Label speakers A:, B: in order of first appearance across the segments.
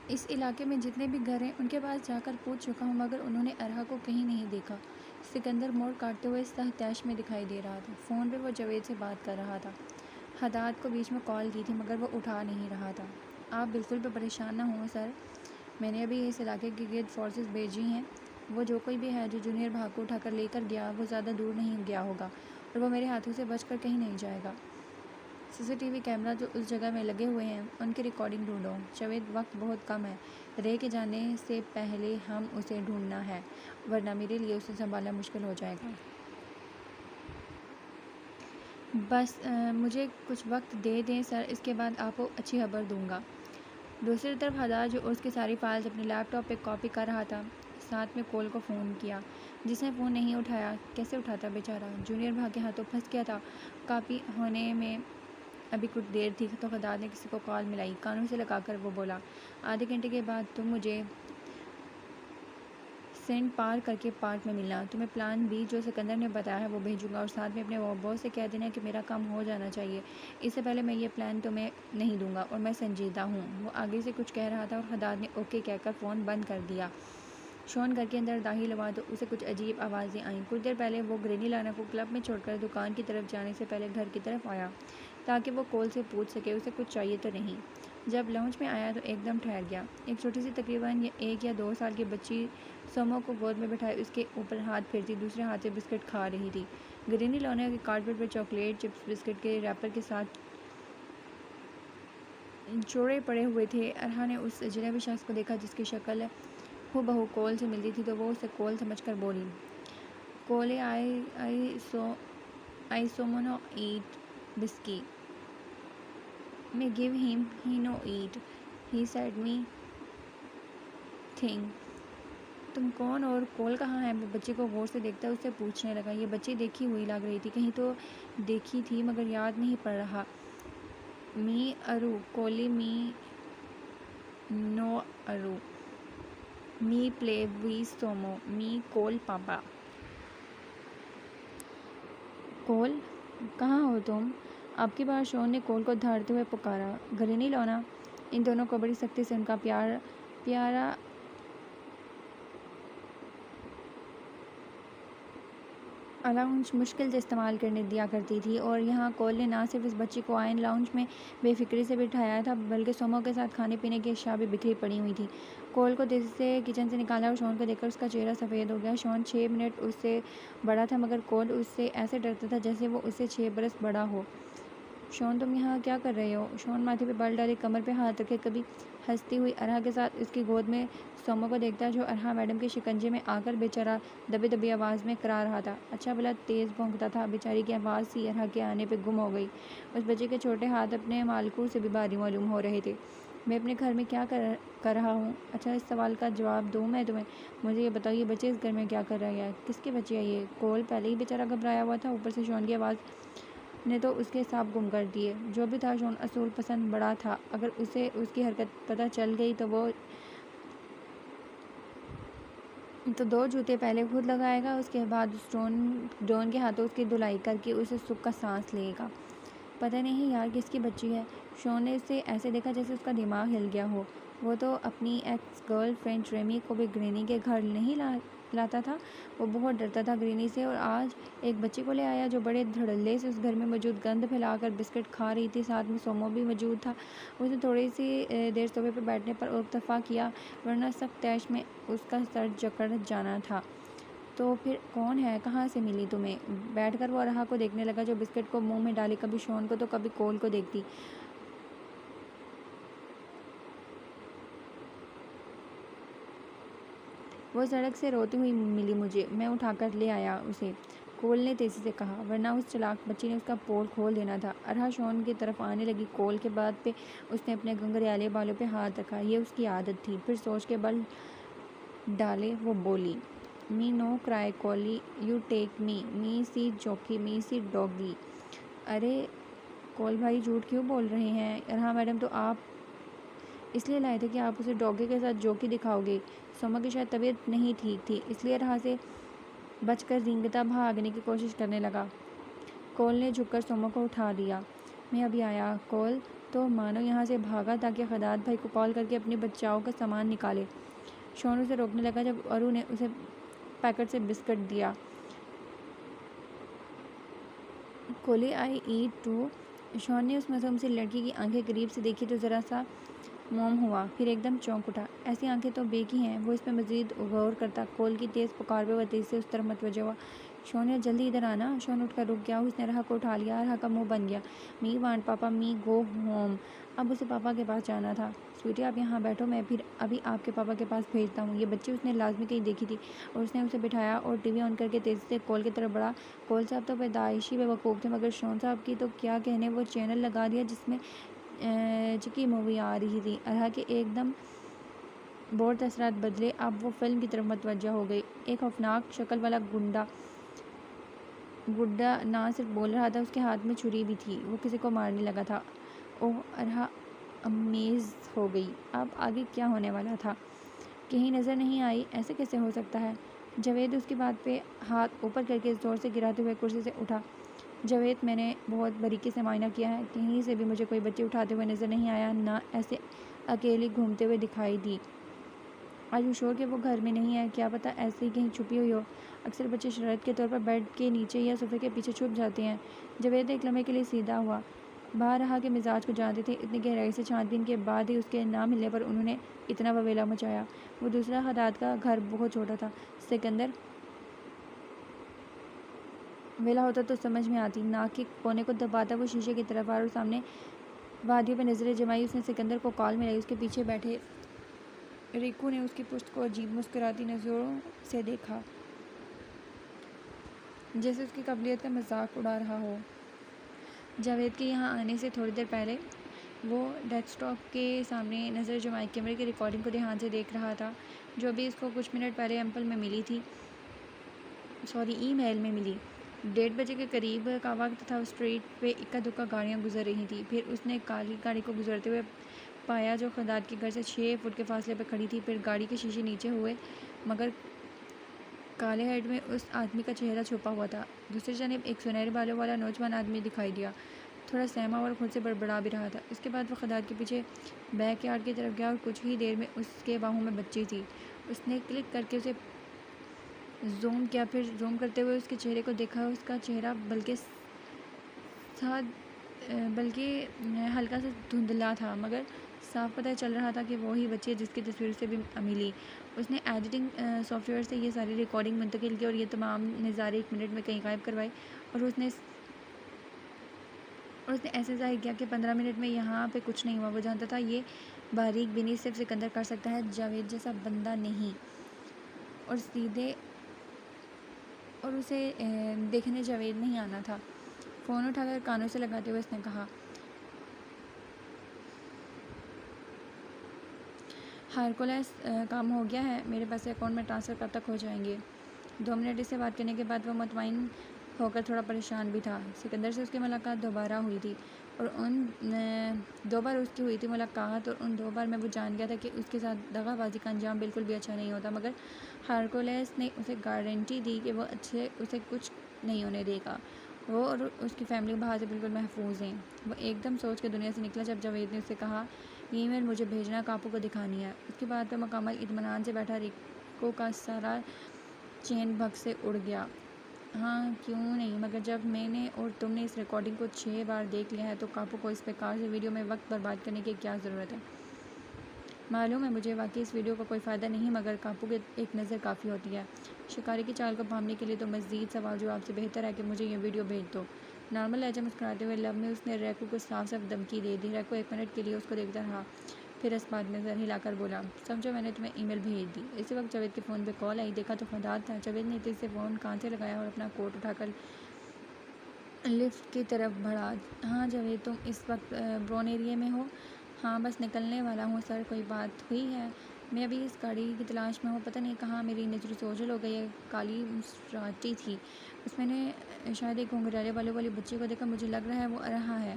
A: اس علاقے میں جتنے بھی گھر ہیں ان کے پاس جا کر پوچھ چکا ہوں مگر انہوں نے ارحا کو کہیں نہیں دیکھا۔ سکندر موڑ کاٹتے ہوئے تحتیش میں دکھائی دے رہا تھا۔ فون پہ وہ جاوید سے بات کر رہا تھا۔ حداد کو بیچ میں کال کی تھی مگر وہ اٹھا نہیں رہا تھا۔ آپ بالکل بھی پریشان نہ ہوں سر، میں نے ابھی اس علاقے کے گرد فورسز بھیجی ہیں۔ وہ جو کوئی بھی ہے جو جونیئر بھاگ کو اٹھا کر لے کر گیا وہ زیادہ دور نہیں گیا ہوگا اور وہ میرے ہاتھوں سے بچ کر کہیں نہیں جائے گا۔ سی سی ٹی وی کیمرہ جو اس جگہ میں لگے ہوئے ہیں ان کی ریکارڈنگ ڈھونڈو۔ جاوید وقت بہت کم ہے، رے کے جانے سے پہلے ہم اسے ڈھونڈنا ہے ورنہ میرے لیے اسے سنبھالنا مشکل ہو جائے گا۔ بس مجھے کچھ وقت دے دیں سر، اس کے بعد آپ کو اچھی خبر دوں گا۔ دوسری طرف حداد جو اس کی ساری فائلز اپنے لیپ ٹاپ پہ کاپی کر رہا تھا، ساتھ میں کول کو فون کیا۔ جس نے فون نہیں اٹھایا کیسے اٹھاتا بیچارہ؟ جونیئر بھاگ کے ہاتھوں پھنس گیا تھا۔ کاپی ہونے میں ابھی کچھ دیر تھی تو حداد نے کسی کو کال ملائی۔ کانوں سے لگا کر وہ بولا، آدھے گھنٹے کے بعد تم مجھے سینٹ پار کر کے پارک میں ملنا۔ تمہیں پلان بی جو سکندر نے بتایا ہے وہ بھیجوں گا اور ساتھ میں اپنے باس سے کہہ دینا کہ میرا کام ہو جانا چاہیے، اس سے پہلے میں یہ پلان تمہیں نہیں دوں گا اور میں سنجیدہ ہوں۔ وہ آگے سے کچھ کہہ رہا تھا اور حداد نے اوکے کہہ کر فون بند کر دیا۔ شون گھر کے اندر داخل ہوا تو اسے کچھ عجیب آوازیں آئیں۔ کچھ دیر پہلے وہ گرینی لانا کو کلب میں چھوڑ کر دکان کی طرف جانے سے پہلے گھر کی طرف آیا تاکہ وہ کول سے پوچھ سکے اسے کچھ چاہیے تو نہیں۔ جب لاؤنج میں آیا تو ایک دم ٹھہر گیا۔ ایک چھوٹی سی تقریباً 1 یا 2 سال کی بچی سومو کو گود میں بٹھائے اس کے اوپر ہاتھ پھیرتی دوسرے ہاتھ سے بسکٹ کھا رہی تھی۔ گرینی لانا کے کارپیٹ پر چاکلیٹ چپس بسکٹ کے ریپر کے ساتھ چوڑے پڑے ہوئے تھے۔ ارحا نے اس اجنبی شخص کو دیکھا جس کی شکل ہو بہو کول سے ملتی تھی تو وہ اسے کول سمجھ کر بولی، کولے I someone eat whiskey. میں give him he no eat. He said me thing. تم کون اور کول کہاں ہے؟ وہ بچی کو غور سے دیکھتا اس سے پوچھنے لگا۔ یہ بچی دیکھی ہوئی لگ رہی تھی، کہیں تو دیکھی تھی مگر یاد نہیں پڑ رہا۔ می ارو کولی می نو ارو می پلے وی سومو می کول پاپا۔ کول کہاں ہو تم؟ اب کی بار شون نے کول کو دھاڑتے ہوئے پکارا۔ گرینی لونا۔ ان دونوں کو بڑی سختی سے ان کا پیارا لاؤنج مشکل سے استعمال کرنے دیا کرتی تھی اور یہاں کول نے نہ صرف اس بچی کو آئین لاؤنج میں بے فکری سے بٹھایا تھا بلکہ سومو کے ساتھ کھانے پینے کی اشیاء بھی بکھری پڑی ہوئی تھیں۔ کول کو تیزی سے کچن سے نکالا اور شون کو دیکھ کر اس کا چہرہ سفید ہو گیا۔ شون 6 منٹ اس سے بڑا تھا مگر کول اس سے ایسے ڈرتا تھا جیسے وہ اس سے 6 برس بڑا ہو۔ شون تم یہاں کیا کر رہے ہو؟ شون ماتھے پہ بال ڈالے کمر پہ ہاتھ رکھے کبھی ہنستی ہوئی ارحا کے ساتھ اس کی گود میں سومو کو دیکھتا جو ارحا میڈم کے شکنجے میں آ کر بیچارہ دبی دبی آواز میں کرا رہا تھا۔ اچھا بھلا تیز بھونکتا تھا۔ بیچاری کی آواز سی ارحا کے آنے پہ گم ہو گئی۔ اس بچے کے چھوٹے ہاتھ اپنے مالکو سے بھی بھاری معلوم ہو رہے تھے۔ میں اپنے گھر میں کیا کر رہا ہوں؟ اچھا اس سوال کا جواب دوں میں تمہیں؟ مجھے یہ بتاؤ یہ بچے اس گھر میں کیا کر رہے ہیں؟ کس کی بچی ہے یہ؟ کول پہلے ہی بیچارہ گھبرایا ہوا تھا، اوپر سے شون کی آواز نے تو اس کے حساب گم کر دیے۔ جو بھی تھا شون اصول پسند بڑا تھا، اگر اسے اس کی حرکت پتہ چل گئی تو 2 جوتے پہلے خود لگائے گا، اس کے بعد اس ڈون کے ہاتھوں اس کی دھلائی کر کے اسے سکھ کا سانس لے گا۔ پتہ نہیں یار کس کی بچی ہے؟ شون نے اسے ایسے دیکھا جیسے اس کا دماغ ہل گیا ہو۔ وہ تو اپنی ایکس گرل فرینڈ ریمی کو بھی گرینی کے گھر نہیں لاتا تھا۔ وہ بہت ڈرتا تھا گرینی سے اور آج ایک بچی کو لے آیا جو بڑے دھڑلے سے اس گھر میں موجود گند پھیلا کر بسکٹ کھا رہی تھی، ساتھ میں سومو بھی موجود تھا۔ اس نے تھوڑی سی دیر صوفے پر بیٹھنے پر اکتفا کیا ورنہ سخت طیش میں اس کا سر جکڑ جانا تھا۔ تو پھر کون ہے؟ کہاں سے ملی تمہیں؟ بیٹھ کر وہ ارحا کو دیکھنے لگا جو بسکٹ کو منہ میں ڈالے کبھی شون کو تو کبھی کول کو دیکھتی۔ وہ سڑک سے روتی ہوئی ملی مجھے، میں اٹھا کر لے آیا اسے، کول نے تیزی سے کہا، ورنہ اس چلاک بچی نے اس کا پول کھول دینا تھا۔ ارحا شون کی طرف آنے لگی۔ کول کے بعد پہ اس نے اپنے گھنگریالے بالوں پہ ہاتھ رکھا، یہ اس کی عادت تھی۔ پھر سوچ کے بل ڈالے وہ بولی، می نو کرائے کولی یو ٹیک می سی جوکی می سی ڈوگی۔ ارے کول بھائی جھوٹ کیوں بول رہے ہیں؟ ارحا میڈم تو آپ اس لیے لائے تھے کہ آپ اسے ڈوگی کے ساتھ جوکی دکھاؤ گے۔ سومو کی شاید طبیعت نہیں ٹھیک تھی اس لیے ارحا سے بچ کر رینگتا بھاگنے کی کوشش کرنے لگا۔ کول نے جھک کر سومو کو اٹھا لیا۔ میں ابھی آیا۔ کول تو مانو یہاں سے بھاگا تاکہ خداد بھائی کو کال کر کے اپنے بچاؤ کا سامان نکالے۔ شون اسے روکنے لگا جب ارو نے اسے پیکٹ سے بسکٹ دیا۔ کولی آئی ایٹ ٹو۔ شون نے اس معصوم سی لڑکی کی آنکھیں قریب سے دیکھی تو ذرا سا موم ہوا، پھر ایک دم چونک اٹھا۔ ایسی آنکھیں تو بے کی ہیں۔ وہ اس پہ مزید غور کرتا۔ کول کی تیز پکار پہ وہ تیزی سے اس طرف متوجہ ہوا۔ شون نے جلدی ادھر آنا۔ شون اٹھ کر رک گیا۔ اس نے رہا کو اٹھا لیا۔ رہا کا منہ بن گیا۔ می وانٹ پاپا، می گو ہوم۔ اب اسے پاپا کے پاس جانا تھا۔ سویٹی آپ یہاں بیٹھو، میں پھر ابھی آپ کے پاپا کے پاس بھیجتا ہوں۔ یہ بچی اس نے لازمی کہیں دیکھی تھی اور اس نے اسے بٹھایا اور ٹی وی آن کر کے تیزی سے کول کی طرف بڑھا۔ کول صاحب تو پیدائشی بیوقوف تھے، مگر شون صاحب کی تو کیا کہنے، وہ چینل لگا دیا جس میں چکی مووی آ رہی تھی۔ رہا کہ ایک دم بور تاثرات بدلے، اب وہ فلم کی طرف متوجہ ہو گئی۔ ایک خوفناک شکل والا گڈا نہ صرف بول رہا تھا، اس کے ہاتھ میں چھری بھی تھی۔ وہ کسی کو مارنے لگا تھا۔ اوہ، رہا امیز ہو گئی۔ اب آگے کیا ہونے والا تھا؟ کہیں نظر نہیں آئی۔ ایسے کیسے ہو سکتا ہے؟ جاوید اس کی بات پہ ہاتھ اوپر کر کے زور سے گراتے ہوئے کرسی سے اٹھا۔ جاوید، میں نے بہت باریکی سے معائنہ کیا ہے، کہیں سے بھی مجھے کوئی بچی اٹھاتے ہوئے نظر نہیں آیا، نہ ایسے اکیلی گھومتے ہوئے دکھائی دی۔ آر یو شور کہ وہ گھر میں نہیں ہے؟ کیا پتہ ایسے ہی کہیں چھپی ہوئی ہو۔ اکثر بچے شرارت کے طور پر بیڈ کے نیچے یا صوفے کے پیچھے چھپ جاتے ہیں۔ جاوید ایک لمحے کے لیے سیدھا ہوا۔ باہر رہا کے مزاج کو جانتے تھے، اتنی گہرائی سے چھان بین کے بعد ہی اس کے نہ ملنے پر انہوں نے اتنا وویلا مچایا۔ وہ دوسرا خداد کا گھر بہت چھوٹا تھا۔ سکندر ویلا ہوتا تو سمجھ میں آتی۔ ناک کے کونے کو دباتا وہ شیشے کی طرف آیا اور سامنے وادیوں پہ نظریں جمائی۔ اس نے سکندر کو کال میں لائی۔ اس کے پیچھے بیٹھے ریکو نے اس کی پشت کو عجیب مسکراتی نظروں سے دیکھا، جیسے اس کی قابلیت کا مذاق اڑا رہا ہو۔ جاوید کے یہاں آنے سے تھوڑی دیر پہلے وہ ڈیسک ٹاپ کے سامنے نظر جمائے کیمرے کی ریکارڈنگ کو دھیان سے دیکھ رہا تھا، جو ابھی اس کو کچھ منٹ پہلے ای میل میں ملی۔ 1:30 بجے کے قریب کا وقت تھا۔ اسٹریٹ پہ اکا دکا گاڑیاں گزر رہی تھیں۔ پھر اس نے کالی گاڑی کو گزرتے ہوئے پایا جو خداد کے گھر سے 6 فٹ کے فاصلے پہ کھڑی تھی۔ پھر گاڑی کے شیشے نیچے ہوئے، مگر کالے ہیڈ میں اس آدمی کا چہرہ چھپا ہوا تھا۔ دوسری جانب ایک سنہرے بالوں والا نوجوان آدمی دکھائی دیا، تھوڑا سہما اور خود سے بڑبڑا بھی رہا تھا۔ اس کے بعد وہ خداد کے پیچھے بیک یارڈ کی طرف گیا اور کچھ ہی دیر میں اس کے باہوں میں بچی تھی۔ اس نے کلک کر کے اسے زوم کیا، پھر زوم کرتے ہوئے اس کے چہرے کو دیکھا۔ اس کا چہرہ بلکہ ہلکا سا دھندلا تھا، مگر صاف پتہ چل رہا تھا کہ وہی بچی ہے جس کی تصویر سے بھی ملی۔ اس نے ایڈیٹنگ سافٹ ویئر سے یہ ساری ریکارڈنگ منتقل کی اور یہ تمام نظارے 1 منٹ میں کہیں غائب کروائے، اور اس نے ایسے ظاہر کیا کہ 15 منٹ میں یہاں پہ کچھ نہیں ہوا۔ وہ جانتا تھا یہ باریک بینی صرف سکندر کر سکتا ہے، جاوید جیسا بندہ نہیں۔ اور اسے دیکھنے جاوید نہیں آنا تھا۔ فون اٹھا کر کانوں سے لگاتے ہوئے اس نے کہا، ہرکولس کام ہو گیا ہے، میرے پیسے اکاؤنٹ میں ٹرانسفر کب تک ہو جائیں گے؟ 2 منٹ اس سے بات کرنے کے بعد وہ مطمئن ہو کر تھوڑا پریشان بھی تھا۔ سکندر سے اس کی ملاقات 2 بار ہوئی تھی اور ان 2 بار اس کی ہوئی تھی ملاقات، اور ان 2 بار میں وہ جان گیا تھا کہ اس کے ساتھ دغا بازی کا انجام بالکل بھی اچھا نہیں ہوتا، مگر ہرکولس نے اسے گارنٹی دی کہ وہ اسے کچھ نہیں ہونے دے گا۔ وہ اور اس کی فیملی بہار سے بالکل محفوظ ہیں۔ وہ ایک دم سوچ کے دنیا سے نکلا جب جاوید نے اسے کہا، یہ ای میل مجھے بھیجنا، کاپو کو دکھانی ہے۔ اس کی بات پہ مکمل اطمینان سے بیٹھا ریکو کا سارا چین بھگ سے اڑ گیا۔ ہاں کیوں نہیں، مگر جب میں نے اور تم نے اس ریکارڈنگ کو 6 بار دیکھ لیا ہے تو کاپو کو اس بیکار سے ویڈیو میں وقت برباد کرنے کی کیا ضرورت ہے؟ معلوم ہے مجھے واقعی اس ویڈیو کا کوئی فائدہ نہیں، مگر کاپو کی ایک نظر کافی ہوتی ہے۔ شکاری کی چال کو بھانپنے کے لیے تو مزید سوال جواب سے بہتر ہے کہ مجھے یہ ویڈیو بھیج دو۔ نارمل لہجہ مسکراتے ہوئے لب میں اس نے ریکو کو صاف صاف دھمکی دے دی۔ ریکو 1 منٹ کے لیے اس کو دیکھتا رہا، پھر اس بات میں سر ہلا کر بولا، سمجھو میں نے تمہیں ای میل بھیج دی۔ اسی وقت جاوید کے فون پہ کال آئی، دیکھا تو خداد تھا۔ جاوید نے تیزی سے فون کان سے لگایا اور اپنا کوٹ اٹھا کر لفٹ کی طرف بڑھا۔ ہاں جاوید، تم اس وقت براؤن ایریا میں ہو؟ ہاں بس نکلنے والا ہوں سر، کوئی بات ہوئی ہے؟ میں ابھی اس گاڑی کی تلاش میں ہوں، پتہ نہیں کہاں میری نظر سے اوجھل ہو گئی ہے۔ کالی مسراٹی تھی اس میں نے شاید ایک گھنگھریالے بالوں والی بچی کو دیکھا، مجھے لگ رہا ہے وہ رہا ہے۔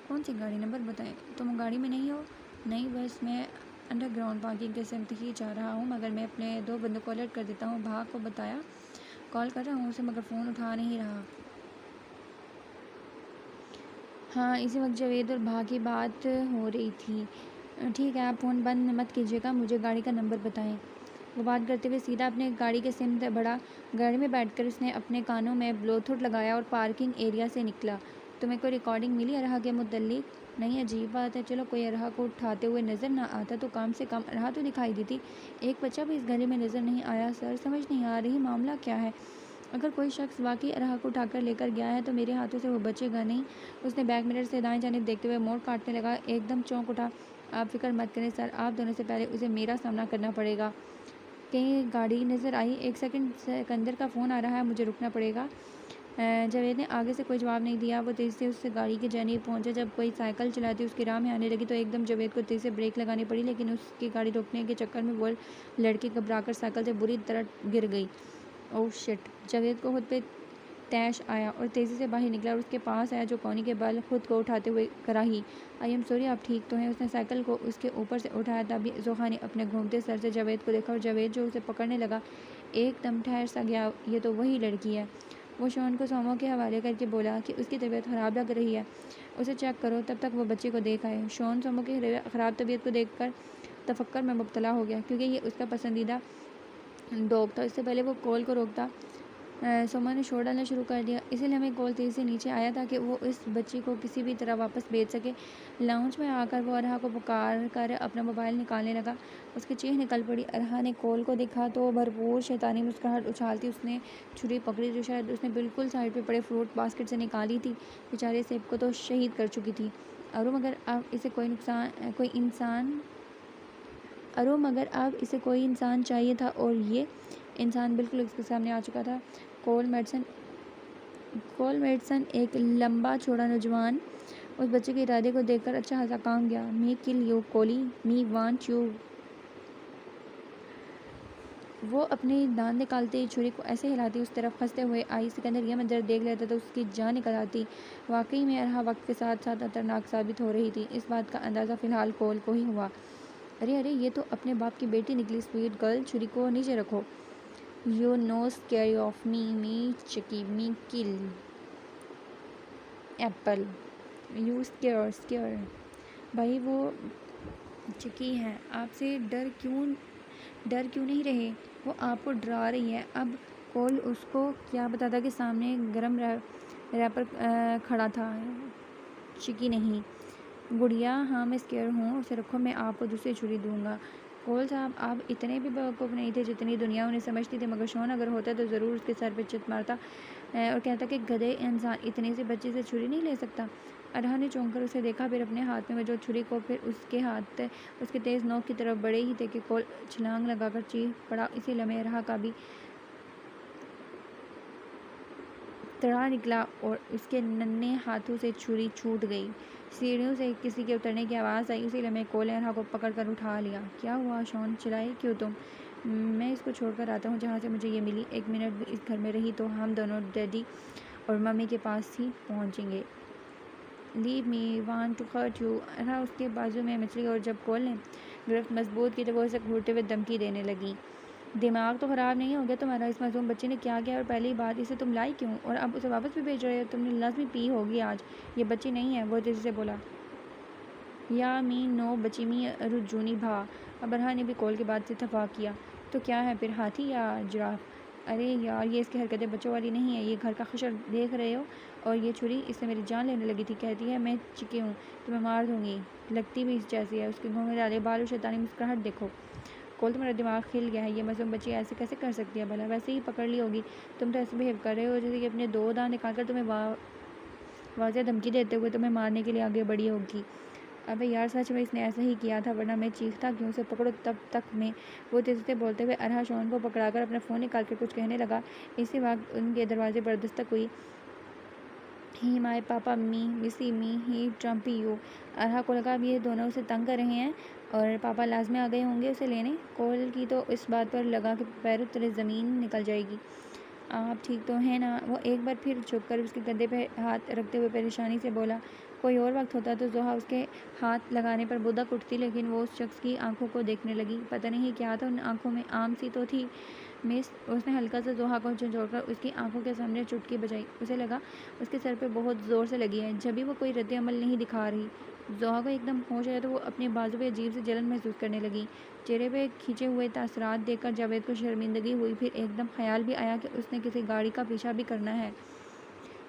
A: کون سی گاڑی؟ نمبر بتائیں۔ تم گاڑی میں نہیں ہو؟ نہیں، بس میں انڈر گراؤنڈ پارکنگ کے سمت ہی جا رہا ہوں، مگر میں اپنے 2 بندوں کو الرٹ کر دیتا ہوں۔ بھاگ کو بتایا کال کر رہا ہوں اسے، مگر فون اٹھا نہیں رہا۔ ہاں اسی وقت جاوید اور بھا کی بات ہو رہی تھی۔ ٹھیک ہے آپ فون بند مت کیجیے گا، مجھے گاڑی کا نمبر بتائیں۔ وہ بات کرتے ہوئے سیدھا اپنے گاڑی کے سمت بڑھا۔ گاڑی میں بیٹھ کر اس نے اپنے کانوں میں بلوٹوتھ لگایا اور پارکنگ ایریا سے نکلا۔ تمہیں کوئی ریکارڈنگ ملی ارحا کے متعلق؟ نہیں، عجیب بات ہے، چلو کوئی ارحا کو اٹھاتے ہوئے نظر نہ آتا تو کم سے کم ارحا تو دکھائی دیتی۔ ایک بچہ بھی اس گلی میں نظر نہیں آیا سر، سمجھ نہیں آ رہی معاملہ کیا ہے۔ اگر کوئی شخص واقعی ارحا کو اٹھا کر لے کر گیا ہے تو میرے ہاتھوں سے وہ بچے گا نہیں۔ اس نے بیک مرر سے دائیں جانب دیکھتے ہوئے موڑ کاٹنے لگا۔ ایک دم چونک اٹھا۔ آپ فکر مت کریں سر، آپ دونوں سے پہلے اسے میرا سامنا کرنا پڑے گا۔ کہیں گاڑی نظر آئی؟ ایک سیکنڈ، سکندر کا فون آ رہا ہے، مجھے رکنا پڑے گا۔ جاوید نے آگے سے کوئی جواب نہیں دیا۔ وہ تیزی سے اس گاڑی کی جانب پہنچا۔ جب کوئی سائیکل چلاتی اس کی راہ میں آنے لگی تو ایک دم جاوید کو تیزی سے بریک لگانی پڑی، لیکن اس کی گاڑی روکنے کے چکر میں وہ لڑکی گھبرا کر سائیکل سے بری طرح گر گئی۔ اوہ شٹ! جاوید کو خود پہ طیش آیا اور تیزی سے باہر نکلا اور اس کے پاس آیا جو کونی کے بل خود کو اٹھاتے ہوئے کراہی۔ آئی ایم سوری، آپ ٹھیک تو ہیں؟ اس نے سائیکل کو اس کے اوپر سے اٹھایا۔ تبھی زوخا نے اپنے گھومتے سر سے جاوید کو دیکھا اور جاوید جو اسے پکڑنے لگا ایک دم ٹھہر سا گیا۔ یہ تو وہی لڑکی ہے۔ وہ شون کو سومو کے حوالے کر کے بولا کہ اس کی طبیعت خراب لگ رہی ہے، اسے چیک کرو، تب تک وہ بچے کو دیکھ آئے۔ شون سومو کی خراب طبیعت کو دیکھ کر تفکر میں مبتلا ہو گیا، کیونکہ یہ اس کا پسندیدہ ڈاگ تھا۔ اس سے پہلے وہ کول کو روکتا، سومو نے شور ڈالنا شروع کر دیا۔ اسی لمحے کول تیزی سے نیچے آیا تاکہ وہ اس بچی کو کسی بھی طرح واپس بھیج سکے۔ لاؤنج میں آ کر وہ ارحا کو پکار کر اپنا موبائل نکالنے لگا۔ اس کی چیخ نکل پڑی۔ ارحا نے کول کو دیکھا تو بھرپور شیطانی مسکراہٹ اچھالتی اس نے چھری پکڑی جو شاید اس نے بالکل سائڈ پہ پڑے فروٹ باسکٹ سے نکالی تھی۔ بیچارے سیب کو تو شہید کر چکی تھی۔ اروم اگر آپ اسے کوئی انسان چاہیے تھا اور یہ انسان بالکل اس کے سامنے آ چکا تھا۔ کول میڈسن ایک لمبا چوڑا نوجوان اس بچے کے ارادے کو دیکھ کر اچھا خاصا کانپ گیا۔ می کل you Kohli, me want you. وہ اپنی دانت نکالتے ہی چھری کو ایسے ہلاتی اس طرف کھنستے ہوئے آئی۔ سکندر یہ منظر دیکھ لیتا تو اس کی جان نکل آتی۔ واقعی میں ارحا وقت کے ساتھ ساتھ خطرناک ثابت ہو رہی تھی۔ اس بات کا اندازہ فی الحال کول کو ہی ہوا۔ ارے یہ تو اپنے باپ کی بیٹی نکلی۔ سویٹ گرل، چھری کو نیچے رکھو۔ You no scare of me, me چکی، می کل ایپل، یو اسکیئر۔ بھائی وہ چکی ہے، آپ سے ڈر کیوں نہیں رہے؟ وہ آپ کو ڈرا رہی ہے۔ اب کول اس کو کیا بتاتا کہ سامنے گرم ریپر کھڑا تھا۔ چکی نہیں، گڑیا، ہاں میں اسکیئر ہوں، اسے رکھو، میں آپ کو دوسری چھری دوں گا۔ کول صاحب آپ اتنے بھی بیوقوف نہیں تھے جتنی دنیا انہیں سمجھتی تھی، مگر شون اگر ہوتا تو ضرور اس کے سر پہ چت مارتا اور کہتا کہ گدھے انسان اتنی سی بچی سے چھری نہیں لے سکتا۔ ارحا نے چونک کر اسے دیکھا، پھر اپنے ہاتھ میں موجود چھری کو، پھر اس کے ہاتھ اس کے تیز نوک کی طرف بڑھے ہی تھے کہ کول چھلانگ لگا کر چیخ پڑا۔ اسی لمحے ارحا کا بھی تڑا نکلا اور اس کے ننھے ہاتھوں سے چھری چھوٹ گئی۔ سیڑھیوں سے کسی کے اترنے کی آواز آئی۔ اسی لمحے کول نے ارحا کو پکڑ کر اٹھا لیا۔ کیا ہوا شون؟ چلائے کیوں تم؟ میں اس کو چھوڑ کر آتا ہوں جہاں سے مجھے یہ ملی۔ ایک منٹ بھی اس گھر میں رہی تو ہم دونوں ڈیڈی اور ممی کے پاس ہی پہنچیں گے۔ لیو می، وانٹ ٹو ہرٹ یو۔ ارحا اس کے بازو میں مچلی اور جب کول نے گرفت مضبوط کی تو وہ اسے گھورتے ہوئے دھمکی دینے لگی۔ دماغ تو خراب نہیں ہو گیا تمہارا؟ اس معصوم بچے نے کیا کیا؟ اور پہلی بات اسے تم لائی کیوں؟ اور اب اسے واپس بھی بھیج رہے ہو؟ تم نے لازمی پی ہوگی آج۔ یہ بچی نہیں ہے، وہ تیزی سے بولا۔ یا می نو بچی، می رجونی بھا۔ اب ارحا نے بھی کول کی بات سے اتفاق کیا۔ تو کیا ہے پھر، ہاتھی یا جراف؟ ارے یار یہ اس کی حرکتیں بچوں والی نہیں ہے، یہ گھر کا حشر دیکھ رہے ہو؟ اور یہ چھری اس سے میری جان لینے لگی تھی، کہتی ہے میں چکی ہوں، تمہیں مار دوں گی، لگتی بھی اس جیسی ہے، اس کے گھومنے والے بال اور شیطانی مسکراہٹ دیکھو۔ کول تمہارا دماغ کھل گیا ہے، یہ معصوم بچی ایسے کیسے کر سکتی ہے بھلا؟ ویسے ہی پکڑ لی ہوگی، تم تو ایسے بہیو کر رہے ہو جیسے کہ اپنے دو دانت نکال کر تمہیں واضح دھمکی دیتے ہوئے تمہیں مارنے کے لیے آگے بڑھی ہوگی۔ ابے یار سچ میں اس نے ایسا ہی کیا تھا، ورنہ میں چیختا کیوں؟ اسے پکڑو تب تک میں۔ وہ تیزی سے بولتے ہوئے ارحا شون کو پکڑا کر اپنا فون نکال کر کچھ کہنے لگا۔ اسی وقت ان کے دروازے پر دستک ہوئی۔ ہی مائی پاپا، مسی می، ہی ٹرمپی یو۔ ارحا کو لگا اب یہ دونوں اسے تنگ کر رہے ہیں اور پاپا لازمی آ گئے ہوں گے اسے لینے۔ کول کی تو اس بات پر لگا کہ پیروں تلے زمین نکل جائے گی۔ آپ ٹھیک تو ہیں نا؟ وہ ایک بار پھر جھک کر اس کے گدے پہ ہاتھ رکھتے ہوئے پریشانی سے بولا۔ کوئی اور وقت ہوتا تو زحا اس کے ہاتھ لگانے پر بدک اٹھتی، لیکن وہ اس شخص کی آنکھوں کو دیکھنے لگی۔ پتہ نہیں کیا تھا ان آنکھوں میں، عام سی تو تھی مس۔ اس نے ہلکا سا زحا کو جھنجھوڑ کر اس کی آنکھوں کے سامنے چٹکی بجائی۔ اسے لگا اس کے سر پہ بہت زور سے لگی ہے، جبھی وہ کوئی رد عمل نہیں دکھا رہی۔ زحا کو ایک دم ہوش آیا تو وہ اپنے بازو پہ عجیب سی جلن محسوس کرنے لگی۔ چہرے پہ کھینچے ہوئے تاثرات دیکھ کر جاوید کو شرمندگی ہوئی، پھر ایک دم خیال بھی آیا کہ اس نے کسی گاڑی کا پیچھا بھی کرنا ہے۔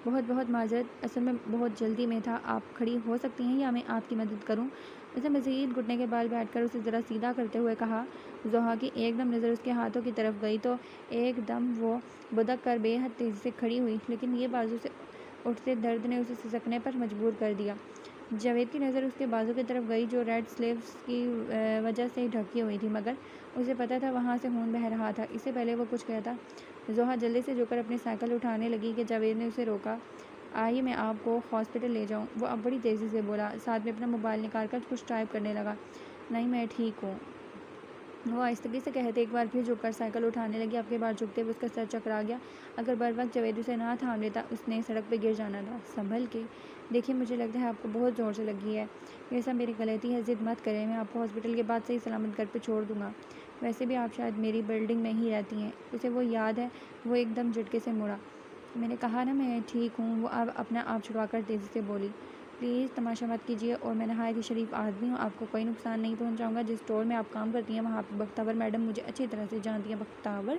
A: بہت بہت معذرت، اصل میں بہت جلدی میں تھا۔ آپ کھڑی ہو سکتی ہیں یا میں آپ کی مدد کروں؟ اس نے مزید گھٹنے کے بال بیٹھ کر اسے ذرا سیدھا کرتے ہوئے کہا۔ زحا کی ایک دم نظر اس کے ہاتھوں کی طرف گئی تو ایک دم وہ بدک کر بے حد تیزی سے کھڑی ہوئی، لیکن یہ بازو سے اٹھتے درد نے اسے سسکنے پر مجبور کر دیا۔ جاوید کی نظر اس کے بازو کی طرف گئی جو ریڈ سلیوز کی وجہ سے ڈھکی ہوئی تھی، مگر اسے پتہ تھا وہاں سے خون بہہ رہا تھا۔ اس سے پہلے وہ کچھ کہتا، زحا جلدی سے جھک کر اپنی سائیکل اٹھانے لگی کہ جاوید نے اسے روکا۔ آئیے میں آپ کو ہاسپٹل لے جاؤں، وہ اب بڑی تیزی سے بولا، ساتھ میں اپنا موبائل نکال کر کچھ ٹائپ کرنے لگا۔ نہیں میں ٹھیک ہوں، وہ آہستگی سے کہتے ایک بار پھر جھک کر سائیکل اٹھانے لگی۔ اب کی بار جھکتے ہوئے اس کا سر چکرا گیا۔ اگر بر وقت جاوید اسے نہ تھام لیتا اس نے سڑک پہ گر جانا تھا۔ سنبھل کے دیکھیے، مجھے لگتا ہے آپ کو بہت زور سے لگی ہے۔ یہ سب میری غلطی ہے، ضد مت کریں، میں آپ کو ہاسپٹل کے بعد صحیح سلامت گھر پہ چھوڑ دوں گا۔ ویسے بھی آپ شاید میری بلڈنگ میں ہی رہتی ہیں۔ اسے وہ یاد ہے۔ وہ ایک دم جھٹکے سے مڑا۔ میں نے کہا نا میں ٹھیک ہوں، وہ اب اپنا آپ چھڑوا کر تیزی سے بولی۔ پلیز تماشا مت کیجیے، اور میں نہایت ہی شریف آدمی ہوں، آپ کو کوئی نقصان نہیں پہنچاؤں گا۔ جس اسٹور میں آپ کام کرتی ہیں وہاں پہ بختیار میڈم مجھے اچھی طرح سے جانتی ہیں۔ بختیار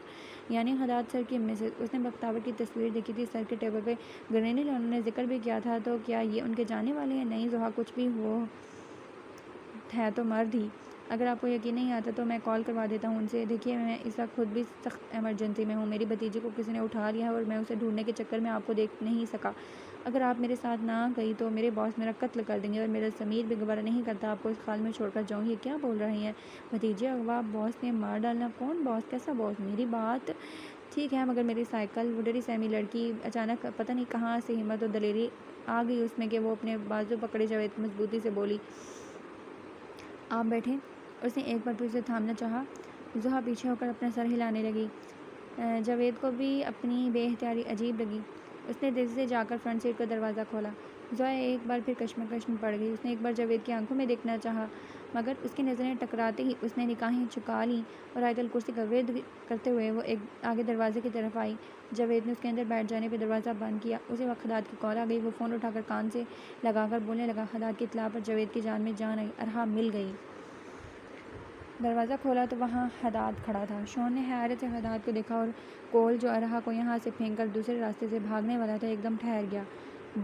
A: یعنی خداد سر کی مسز۔ اس نے بختیار کی تصویر دیکھی تھی سر کے ٹیبل پہ، گرینیل انہوں نے ذکر بھی کیا تھا۔ تو کیا یہ ان کے جاننے والے ہیں؟ نہیں زحا، کچھ بھی وہ ہے تو مرد ہی۔ اگر آپ کو یقین نہیں آتا تو میں کال کروا دیتا ہوں ان سے۔ دیکھیے میں اس وقت خود بھی سخت ایمرجنسی میں ہوں، میری بھتیجی کو کسی نے اٹھا لیا ہے اور میں اسے ڈھونڈنے کے چکر میں آپ کو دیکھ نہیں سکا۔ اگر آپ میرے ساتھ نہ گئی تو میرے باس میرا قتل کر دیں گے، اور میرا ضمیر بھی گوارا نہیں کرتا آپ کو اس حال میں چھوڑ کر جاؤں۔ یہ کیا بول رہی ہیں بھتیجی؟ اغوا، باس نے مار ڈالنا؟ کون باس؟ کیسا باس؟ میری بات ٹھیک ہے مگر میری سائیکل؟ وہ ڈری سہمی لڑکی اچانک پتہ نہیں کہاں سے ہمت اور دلیری آ گئی اس میں کہ وہ اپنے بازو پکڑے جاوید کو مضبوطی سے بولی، آپ بیٹھیں۔ اس نے ایک بار پھر اسے تھامنا چاہا۔ زحا پیچھے ہو کر اپنا سر ہلانے لگی۔ جاوید کو بھی اپنی بے اختیاری عجیب لگی۔ اس نے تیزی سے جا کر فرنٹ سیٹ کا دروازہ کھولا۔ زحا ایک بار پھر کشمکش میں پڑ گئی۔ اس نے ایک بار جاوید کی آنکھوں میں دیکھنا چاہا، مگر اس کی نظریں ٹکراتے ہی اس نے نگاہیں جھکا لیں اور آئت الکرسی کا ورد کرتے ہوئے وہ ایک آگے دروازے کی طرف آئی۔ جاوید نے اس کے اندر بیٹھ جانے پہ دروازہ بند کیا۔ اسی وقت خداد کی کال آ گئی۔ وہ فون اٹھا کر کان سے لگا کر بولنے لگا، خداد کی اطلاع پر جاوید کی جان میں جان آئی، ارحا مل گئی۔ دروازہ کھولا تو وہاں خداد کھڑا تھا۔ شون نے حیرت سے خداد کو دیکھا اور کول جو ارحا کو یہاں سے پھینک کر دوسرے راستے سے بھاگنے والا تھا ایک دم ٹھہر گیا۔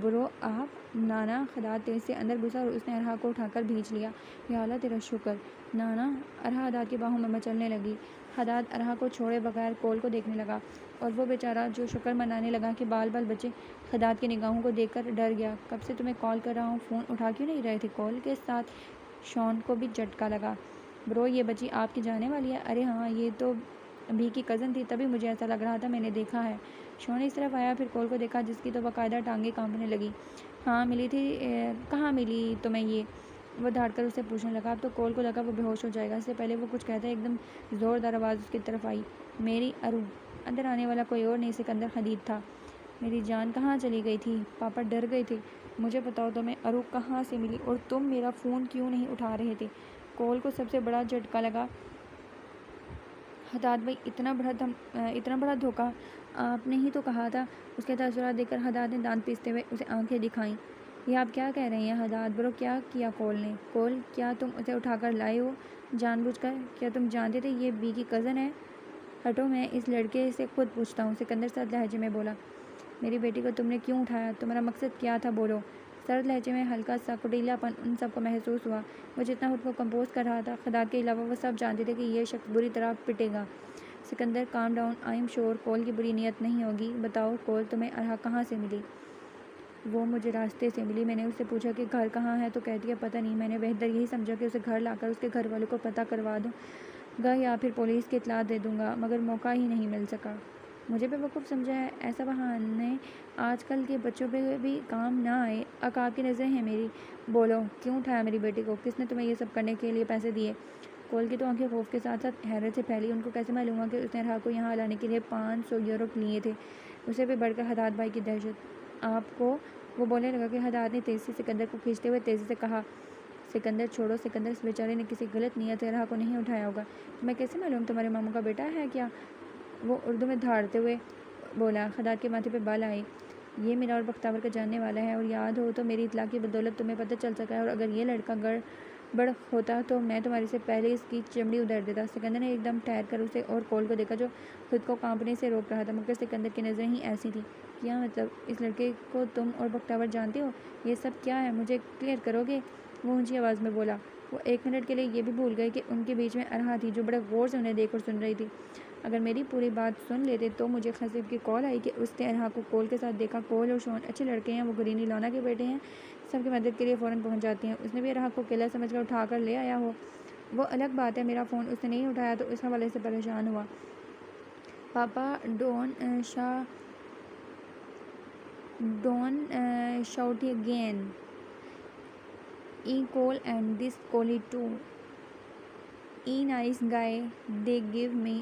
A: برو آپ؟ نانا۔ خداد تیز سے اندر گھسا اور اس نے ارحا کو اٹھا کر بھینچ لیا۔ یا اللہ تیرا شکر نانا۔ ارحا خداد کی باہوں میں مچلنے لگی۔ خداد ارحا کو چھوڑے بغیر کول کو دیکھنے لگا، اور وہ بیچارہ جو شکر منانے لگا کہ بال بال بچے، خداد کی نگاہوں کو دیکھ کر ڈر گیا۔ کب سے تمہیں کال کر رہا ہوں، فون اٹھا کیوں نہیں رہے تھے؟ کول کے ساتھ شون کو بھی جھٹکا لگا۔ برو یہ بچی آپ کی جانے والی ہے؟ ارے ہاں، یہ تو بھی کی کزن تھی، تبھی مجھے ایسا لگ رہا تھا میں نے دیکھا ہے۔ شون اس طرف آیا، پھر کول کو دیکھا جس کی تو باقاعدہ ٹانگیں کانپنے لگی۔ ہاں ملی تھی، کہاں ملی تمہیں یہ؟ وہ دھاڑ کر اسے پوچھنے لگا۔ اب تو کول کو لگا وہ بے ہوش ہو جائے گا۔ اس سے پہلے وہ کچھ کہتا ایک دم زوردار آواز اس کی طرف آئی، میری ارو۔ اندر آنے والا کوئی اور نہیں سکندر حدید تھا۔ میری جان کہاں چلی گئی تھی؟ پاپا ڈر گئے تھے۔ مجھے بتاؤ تمہیں ارو کہاں سے ملی، اور تم میرا فون کیوں نہیں اٹھا رہے تھے؟ کول کو سب سے بڑا جھٹکا لگا۔ خداد بھائی، اتنا بڑا دھوکہ! آپ نے ہی تو کہا تھا۔ اس کے تاثرات دیکھ کر خداد نے دانت پیستے ہوئے اسے آنکھیں دکھائیں۔ یہ آپ کیا کہہ رہے ہیں خداد؟ برو کیا کیا کول نے؟ کول، کیا تم اسے اٹھا کر لائے ہو جان بوجھ کر؟ کیا تم جانتے تھے یہ بی کی کزن ہے؟ ہٹو، میں اس لڑکے سے خود پوچھتا ہوں، سکندر سرد لہجے میں بولا۔ میری بیٹی کو تم نے کیوں اٹھایا؟ تمہارا مقصد کیا تھا؟ بولو۔ سرد لہجے میں ہلکا سا کٹیلا پن ان سب کو محسوس ہوا۔ وہ جتنا خود کو کمپوز کر رہا تھا، خداد کے علاوہ وہ سب جانتے تھے کہ یہ شخص بری طرح پٹے گا۔ Sikandar calm down, I am sure کول کی بری نیت نہیں ہوگی۔ بتاؤ کول، تمہیں ارحا کہاں سے ملی؟ وہ مجھے راستے سے ملی۔ میں نے اس سے پوچھا کہ گھر کہاں ہے تو کہتی ہے پتہ نہیں۔ میں نے بہتر یہی سمجھا کہ اسے گھر لا کر اس کے گھر والوں کو پتہ کروا دوں گا یا پھر پولیس کی اطلاع دے دوں گا، مگر موقع ہی نہیں مل سکا۔ مجھے بیوقوف سمجھا ہے؟ ایسا بہانے آج کل کے بچوں پہ بھی کام نہ آئے۔ عقاب کی نظریں ہیں میری۔ بولو، کیوں اٹھایا میری بیٹی کو؟ کس نے تمہیں یہ سب کرنے کے لیے پیسے دیے؟ کول کی تو آنکھیں خوف کے ساتھ ساتھ حیرت سے پھیلی۔ ان کو کیسے معلوم ہوا کہ اس نے ارحا کو یہاں لانے کے لیے 500 یورو لیے تھے؟ اسے بھی بڑھ کر خداد بھائی کی دہشت۔ آپ کو وہ بولنے لگا کہ حداد نے تیزی سے سکندر کو کھینچتے ہوئے تیزی سے کہا، سکندر چھوڑو سکندر، اس بیچارے نے کسی غلط نیت سے رہا کو نہیں اٹھایا ہوگا۔ تمہیں کیسے معلوم تمہارے ماموں کا بیٹا ہے کیا؟ وہ اردو میں دھاڑتے ہوئے بولا۔ حداد کے ماتھے پہ بال آئے۔ یہ میرا اور بختیور کا جاننے والا ہے، اور یاد ہو تو میری اطلاع کی بدولت تمہیں پتہ چل سکا ہے، اور اگر یہ لڑکا گڑبڑ ہوتا تو میں تمہارے سے پہلے اس کی چمڑی ادھیر دیتا۔ سکندر نے ایک دم ٹھہر کر اسے اور کول کو دیکھا جو خود کو کانپنے سے روک رہا تھا، مگر سکندر کی نظریں ہی ایسی تھیں۔ کیا مطلب؟ اس لڑکے کو تم اور بختیور جانتے ہو؟ یہ سب کیا ہے؟ مجھے کلیئر کرو گے؟ وہ اونچی آواز میں بولا۔ وہ ایک منٹ کے لیے یہ بھی بھول گئے کہ ان کے بیچ میں ارحا تھی جو بڑے غور سے انہیں دیکھ اور سن رہی تھی۔ اگر میری پوری بات سن لیتے تو مجھے خصیب کی کال آئی کہ اس نے ارحا کو کول کے ساتھ دیکھا۔ کول اور شون اچھے لڑکے ہیں، وہ گرینی لونا کے بیٹے ہیں، سب کی مدد کے لیے فوراً پہنچ جاتی ہیں۔ اس نے بھی ارحا کو اکیلا سمجھ کر اٹھا کر لے آیا ہو، وہ الگ بات ہے۔ میرا فون اس نے نہیں اٹھایا تو اس حوالے سے پریشان ہوا۔ Papa don't shout again cool and this کولی too nice guy they gave me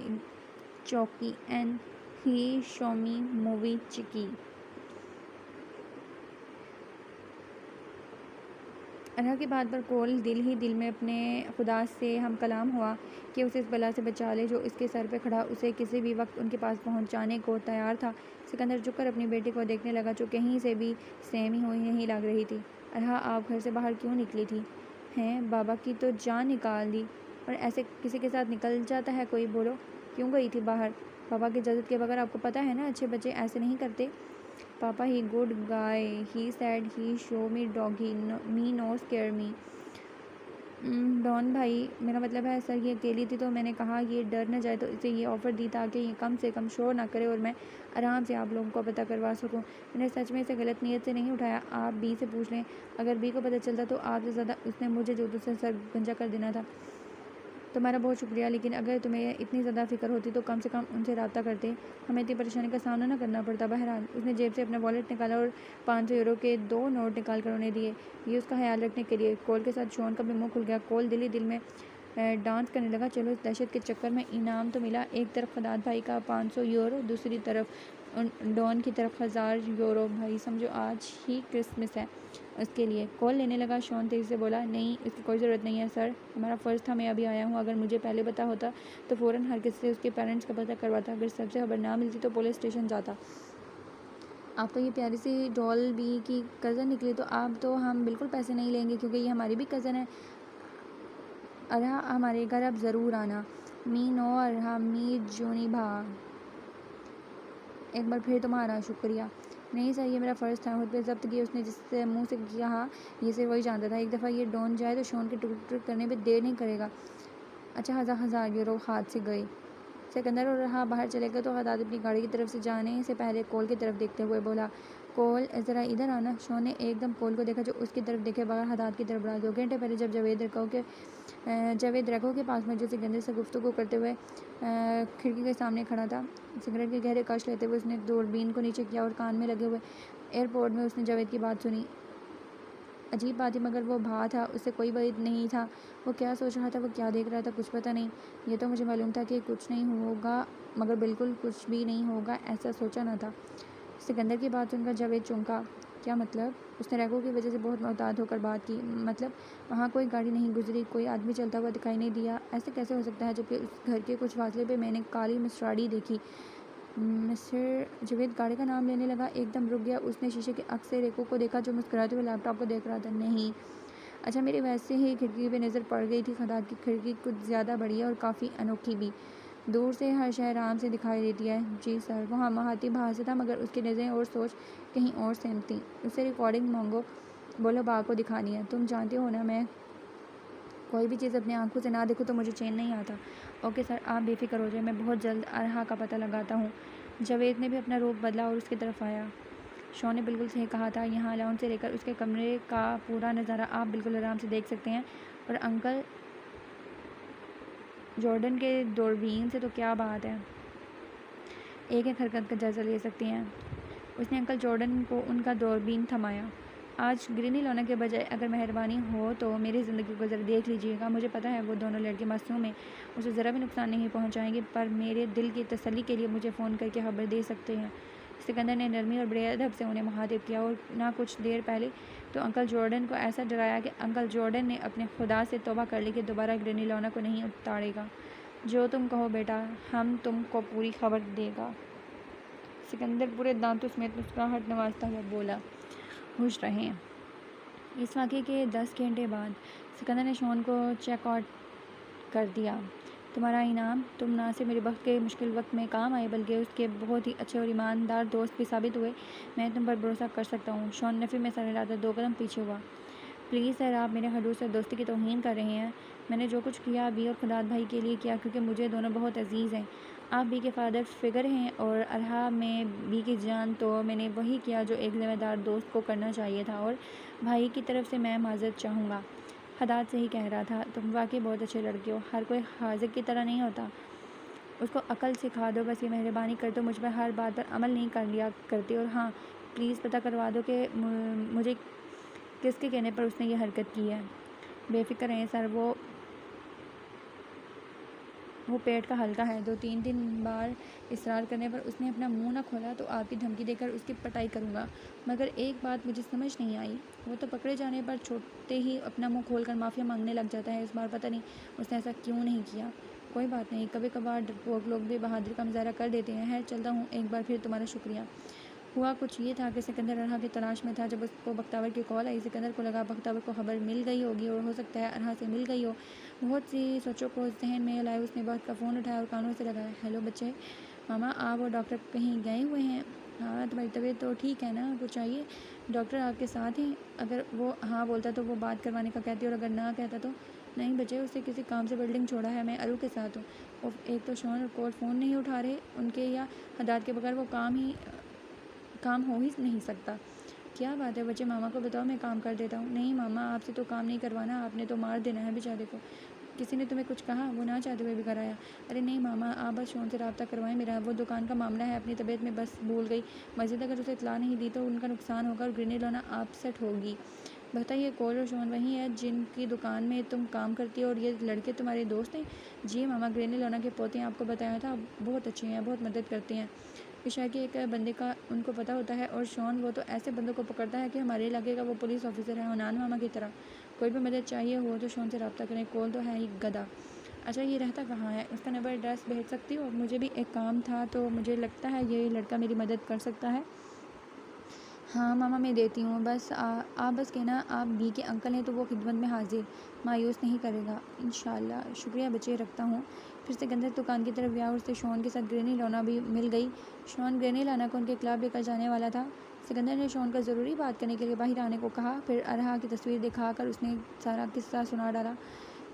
A: چوکی and he show me movie چکی۔ ارحا کی بات پر کول دل ہی دل میں اپنے خدا سے ہم کلام ہوا کہ اسے اس بلا سے بچا لے جو اس کے سر پہ کھڑا اسے کسی بھی وقت ان کے پاس پہنچانے کو تیار تھا۔ سکندر جھک کر اپنی بیٹی کو دیکھنے لگا جو کہیں سے بھی سہمی ہوئی نہیں لگ رہی تھی۔ ارحا آپ گھر سے باہر کیوں نکلی تھی؟ ہیں بابا کی تو جان نکال دی، اور ایسے کسی کے ساتھ نکل جاتا ہے کوئی؟ بولو کیوں گئی تھی باہر؟ پاپا کی اجازت کے بغیر؟ آپ کو پتہ ہے نا اچھے بچے ایسے نہیں کرتے۔ Papa he good guy, he said he show me doggy me no scare me. Don't بھائی، میرا مطلب ہے سر، یہ اکیلی تھی تو میں نے کہا یہ ڈر نہ جائے تو اسے یہ آفر دی تاکہ یہ کم سے کم شور نہ کرے اور میں آرام سے آپ لوگوں کو پتہ کروا سکوں۔ میں نے سچ میں اسے غلط نیت سے نہیں اٹھایا۔ آپ بی سے پوچھ لیں، اگر بی کو پتہ چلتا تو آپ سے زیادہ اس نے مجھے جو دوسرے سر گنجا کر دینا تھا۔ تمہارا بہت شکریہ، لیکن اگر تمہیں اتنی زیادہ فکر ہوتی تو کم سے کم ان سے رابطہ کرتے، ہمیں اتنی پریشانی کا سامنا نہ کرنا پڑتا۔ بہرحال اس نے جیب سے اپنا والیٹ نکالا اور 500 یورو کے 2 نوٹ نکال کر انہیں دیے، یہ اس کا خیال رکھنے کے لیے۔ کول کے ساتھ شون کا بھی منہ کھل گیا۔ کول دل ہی دل میں ڈانس کرنے لگا، چلو اس دہشت کے چکر میں انعام تو ملا، ایک طرف خداد بھائی کا 500 یورو، دوسری طرف ڈون کی طرف 1000 یورو۔ بھائی سمجھو آج ہی کرسمس ہے اس کے لیے۔ کول لینے لگا۔ شون تیزی سے بولا، نہیں اس کی کوئی ضرورت نہیں ہے سر، ہمارا فرض تھا، میں ابھی آیا ہوں، اگر مجھے پہلے پتہ ہوتا تو فوراً ہر کسی سے اس کے پیرنٹس کا پتہ کرواتا، اگر سب سے خبر نہ ملتی تو پولیس اسٹیشن جاتا۔ آپ تو یہ پیاری سی ڈول بی کی کزن نکلی، تو اب تو ہم بالکل پیسے نہیں لیں گے کیونکہ یہ ہماری بھی کزن ہے۔ ارحا ہمارے گھر اب ضرور آنا۔ می نو ارحا می جونی بھا، ایک بار پھر تمہارا شکریہ۔ نہیں سر، یہ میرا فرض تھا۔ خود پہ ضبط کی اس نے جس منہ سے کہا یہ صرف وہی جانتا تھا۔ ایک دفعہ یہ ڈون جائے تو شون کے ٹک ٹک کرنے پہ دیر نہیں کرے گا۔ اچھا 1000 یورو ہاتھ سے گئے۔ سکندر اور ارحا باہر چلے گئے تو حداد اپنی گاڑی کی طرف سے جانے سے پہلے کول کی طرف دیکھتے ہوئے بولا، کول ذرا ادھر آنا۔ شون نے ایک دم کول کو دیکھا جو اس کی طرف دیکھے بغیر حداد کی طرف بڑھا۔ 2 گھنٹے پہلے جب جاوید ریکو کے پاس موجود سکندر سے گفتگو کرتے ہوئے کھڑکی کے سامنے کھڑا تھا، سگریٹ کے گہرے کش لیتے ہوئے اس نے دوربین کو نیچے کیا اور کان میں لگے ہوئے ایئرپورٹ میں اس نے جاوید کی بات سنی۔ عجیب بات ہے، مگر وہ بھا تھا، اس سے کوئی بعید نہیں تھا۔ وہ کیا سوچ رہا تھا، وہ کیا دیکھ رہا تھا، کچھ پتہ نہیں۔ یہ تو مجھے معلوم تھا کہ کچھ نہیں ہوگا، مگر بالکل کچھ بھی نہیں ہوگا ایسا سوچا نہ تھا۔ سکندر کی بات سن کر جاوید چونکا۔ کیا مطلب؟ اس نے ریکو کی وجہ سے بہت محتاط ہو کر بات کی۔ مطلب وہاں کوئی گاڑی نہیں گزری، کوئی آدمی چلتا ہوا دکھائی نہیں دیا، ایسے کیسے ہو سکتا ہے جبکہ اس گھر کے کچھ فاصلے پہ میں نے کالی مسٹراڈی دیکھی۔ مسٹر جاوید گاڑی کا نام لینے لگا، ایک دم رک گیا۔ اس نے شیشے کے عکس سے ریکو کو دیکھا جو مسکراتے ہوئے لیپ ٹاپ کو دیکھ رہا تھا۔ نہیں اچھا، میری ویسے ہی کھڑکی پہ نظر پڑ گئی تھی، خداد کی کھڑکی کچھ زیادہ بڑی ہے اور کافی انوکھی بھی، دور سے ہر شے آرام سے دکھائی دیتی ہے۔ جی سر، وہ ہماہتی بھا سے تھا مگر اس کی نظریں اور سوچ کہیں اور سمت تھیں۔ اس سے ریکارڈنگ مانگو، بولو بھا کو دکھانی ہے۔ تم جانتے ہو نا میں کوئی بھی چیز اپنی آنکھوں سے نہ دیکھوں تو مجھے چین نہیں آتا۔ اوکے سر، آپ بے فکر ہو جائیں، میں بہت جلد ارحا کا پتہ لگاتا ہوں۔ جاوید نے بھی اپنا روپ بدلا اور اس کی طرف آیا۔ شون نے بالکل صحیح کہا تھا، یہاں لاؤنج سے لے کر اس کے کمرے کا پورا نظارہ آپ بالکل آرام سے دیکھ سکتے ہیں، اور انکل جارڈن کے دوربین سے تو کیا بات ہے، ایک ایک حرکت کا جائزہ لے سکتے ہیں۔ اس نے انکل جارڈن کو ان کا دوربین تھمایا۔ آج گرینی لونا کے بجائے اگر مہربانی ہو تو میری زندگی کو ذرا دیکھ لیجیے گا۔ مجھے پتہ ہے وہ دونوں لڑکے معصوم ہیں، اسے ذرا بھی نقصان نہیں پہنچائیں گے، پر میرے دل کی تسلی کے لیے مجھے فون کر کے خبر دے سکتے ہیں۔ سکندر نے نرمی اور بڑے ادب سے انہیں مخاطب کیا اور نہ کچھ دیر پہلے تو انکل جارڈن کو ایسا ڈرایا کہ انکل جارڈن نے اپنے خدا سے توبہ کر لی کہ دوبارہ گرینی لونا کو نہیں اتارے گا۔ جو تم کہو بیٹا، ہم تم کو پوری خبر دے گا۔ سکندر پورے دانتوں سمیت مسکراہٹ نوازتا ہوا بولا، خوش رہیں۔ اس واقعے کے 10 گھنٹے بعد سکندر نے شون کو چیک آؤٹ کر دیا۔ تمہارا انعام، تم نہ صرف میرے وقت کے مشکل وقت میں کام آئے بلکہ اس کے بہت ہی اچھے اور ایماندار دوست بھی ثابت ہوئے۔ میں تم پر بھروسہ کر سکتا ہوں۔ شون نفی میں سر ہلاتا 2 قدم پیچھے ہوا۔ پلیز سر، آپ میرے حدود سے دوستی کی توہین کر رہے ہیں۔ میں نے جو کچھ کیا بی اور خداد بھائی کے لیے کیا کیونکہ مجھے دونوں بہت عزیز ہیں۔ آپ بی کے فادر فگر ہیں اور ارحا میں بی کی جان، تو میں نے وہی کیا جو ایک ذمہ دار دوست کو کرنا چاہیے تھا اور بھائی کی طرف سے میں معذرت چاہوں گا۔ خداد صحیح کہہ رہا تھا، تم واقعی بہت اچھے لڑکے ہو۔ ہر کوئی حاذق کی طرح نہیں ہوتا۔ اس کو عقل سکھا دو، بس یہ مہربانی کر دو مجھ پر ہر بات پر عمل نہیں کر لیا کرتے، اور ہاں پلیز پتہ کروا دو کہ مجھے کس کے کہنے پر اس نے یہ حرکت کی ہے۔ بے فکر رہیں سر، وہ پیٹ کا حلقہ ہے۔ 2-3 بار اصرار کرنے پر اس نے اپنا منہ نہ کھولا تو آپ کی دھمکی دے کر اس کی پٹائی کروں گا۔ مگر ایک بات مجھے سمجھ نہیں آئی، وہ تو پکڑے جانے پر چھوٹتے ہی اپنا منہ کھول کر معافیا مانگنے لگ جاتا ہے۔ اس بار پتہ نہیں اس نے ایسا کیوں نہیں کیا۔ کوئی بات نہیں، کبھی کبھار ڈرپوک لوگ بھی بہادری کا مظاہرہ کر دیتے ہیں۔ خیر چلتا ہوں، ایک بار پھر تمہارا شکریہ۔ ہوا کچھ یہ تھا کہ سکندر ارحا کی تلاش میں تھا۔ جب اس کو بختیور کی کال آئی، سکندر کو لگا بختیور کو خبر مل گئی ہوگی اور ہو سکتا ہے ارحا سے مل گئی ہو۔ بہت سی سوچوں کو ذہن میں لائے اس نے بہت کا فون اٹھایا اور کانوں سے لگایا۔ ہیلو بچے، ماما آپ اور ڈاکٹر کہیں گئے ہوئے ہیں؟ ہاں، تمہاری طبیعت تو ٹھیک ہے نا؟ کچھ چاہیے؟ ڈاکٹر آپ کے ساتھ ہیں؟ اگر وہ ہاں بولتا تو وہ بات کروانے کا کہتی، اور اگر نہ کہتا تو؟ نہیں بچے، اسے کسی کام سے بلڈنگ چھوڑا ہے، میں ارو کے ساتھ ہوں۔ ایک تو شون اور کول فون نہیں اٹھا رہے ان کے، یا خداد کے بغیر وہ کام ہو ہی نہیں سکتا۔ کیا بات ہے بچے، ماما کو بتاؤ میں کام کر دیتا ہوں۔ نہیں ماما، آپ سے تو کام نہیں کروانا، آپ نے تو مار دینا ہے بیچارے کو۔ کسی نے تمہیں کچھ کہا؟ وہ نہ چاہتے ہوئے بھی کر آیا۔ ارے نہیں ماما، آپ بس شون سے رابطہ کروائیں میرا، وہ دکان کا معاملہ ہے، اپنی طبیعت میں بس بھول گئی۔ مزید اگر اسے اطلاع نہیں دی تو ان کا نقصان ہوگا اور گرینی لونا آپ سیٹ ہوگی۔ بتائیے، کول اور شون وہی ہے جن کی دکان میں تم کام کرتی ہو اور یہ لڑکے تمہارے دوست ہیں؟ جی ماما، گرینی لونا کے پوتے ہیں، آپ کو بتایا تھا، بہت اچھے ہیں، بہت مدد کرتے ہیں۔ پیشہ کے ایک بندے کا ان کو پتہ ہوتا ہے، اور شون وہ تو ایسے بندوں کو پکڑتا ہے کہ ہمارے علاقے کا وہ پولیس آفیسر ہے، حنان ماما کی طرح۔ کوئی بھی مدد چاہیے ہو تو شون سے رابطہ کریں، کول تو ہے ہی گدھا۔ اچھا یہ رہتا کہاں ہے؟ اس کا نمبر ایڈریس بھیج سکتی ہو؟ مجھے بھی ایک کام تھا، تو مجھے لگتا ہے یہ لڑکا میری مدد کر سکتا ہے۔ ہاں ماما میں دیتی ہوں، بس آپ بس کہنا آپ بی کے انکل ہیں تو وہ خدمت میں حاضر، مایوس نہیں کرے گا انشاءاللہ۔ شکریہ بچے، رکھتا ہوں۔ پھر سکندر دکان کی طرف گیا اور اسے شون کے ساتھ گرینی لونا بھی مل گئی۔ شون گرینی لونا کو ان کے کلب لے کر جانے والا تھا۔ سکندر نے شون کو ضروری بات کرنے کے لیے باہر آنے کو کہا، پھر ارحا کی تصویر دکھا کر اس نے سارا قصہ سنا ڈالا۔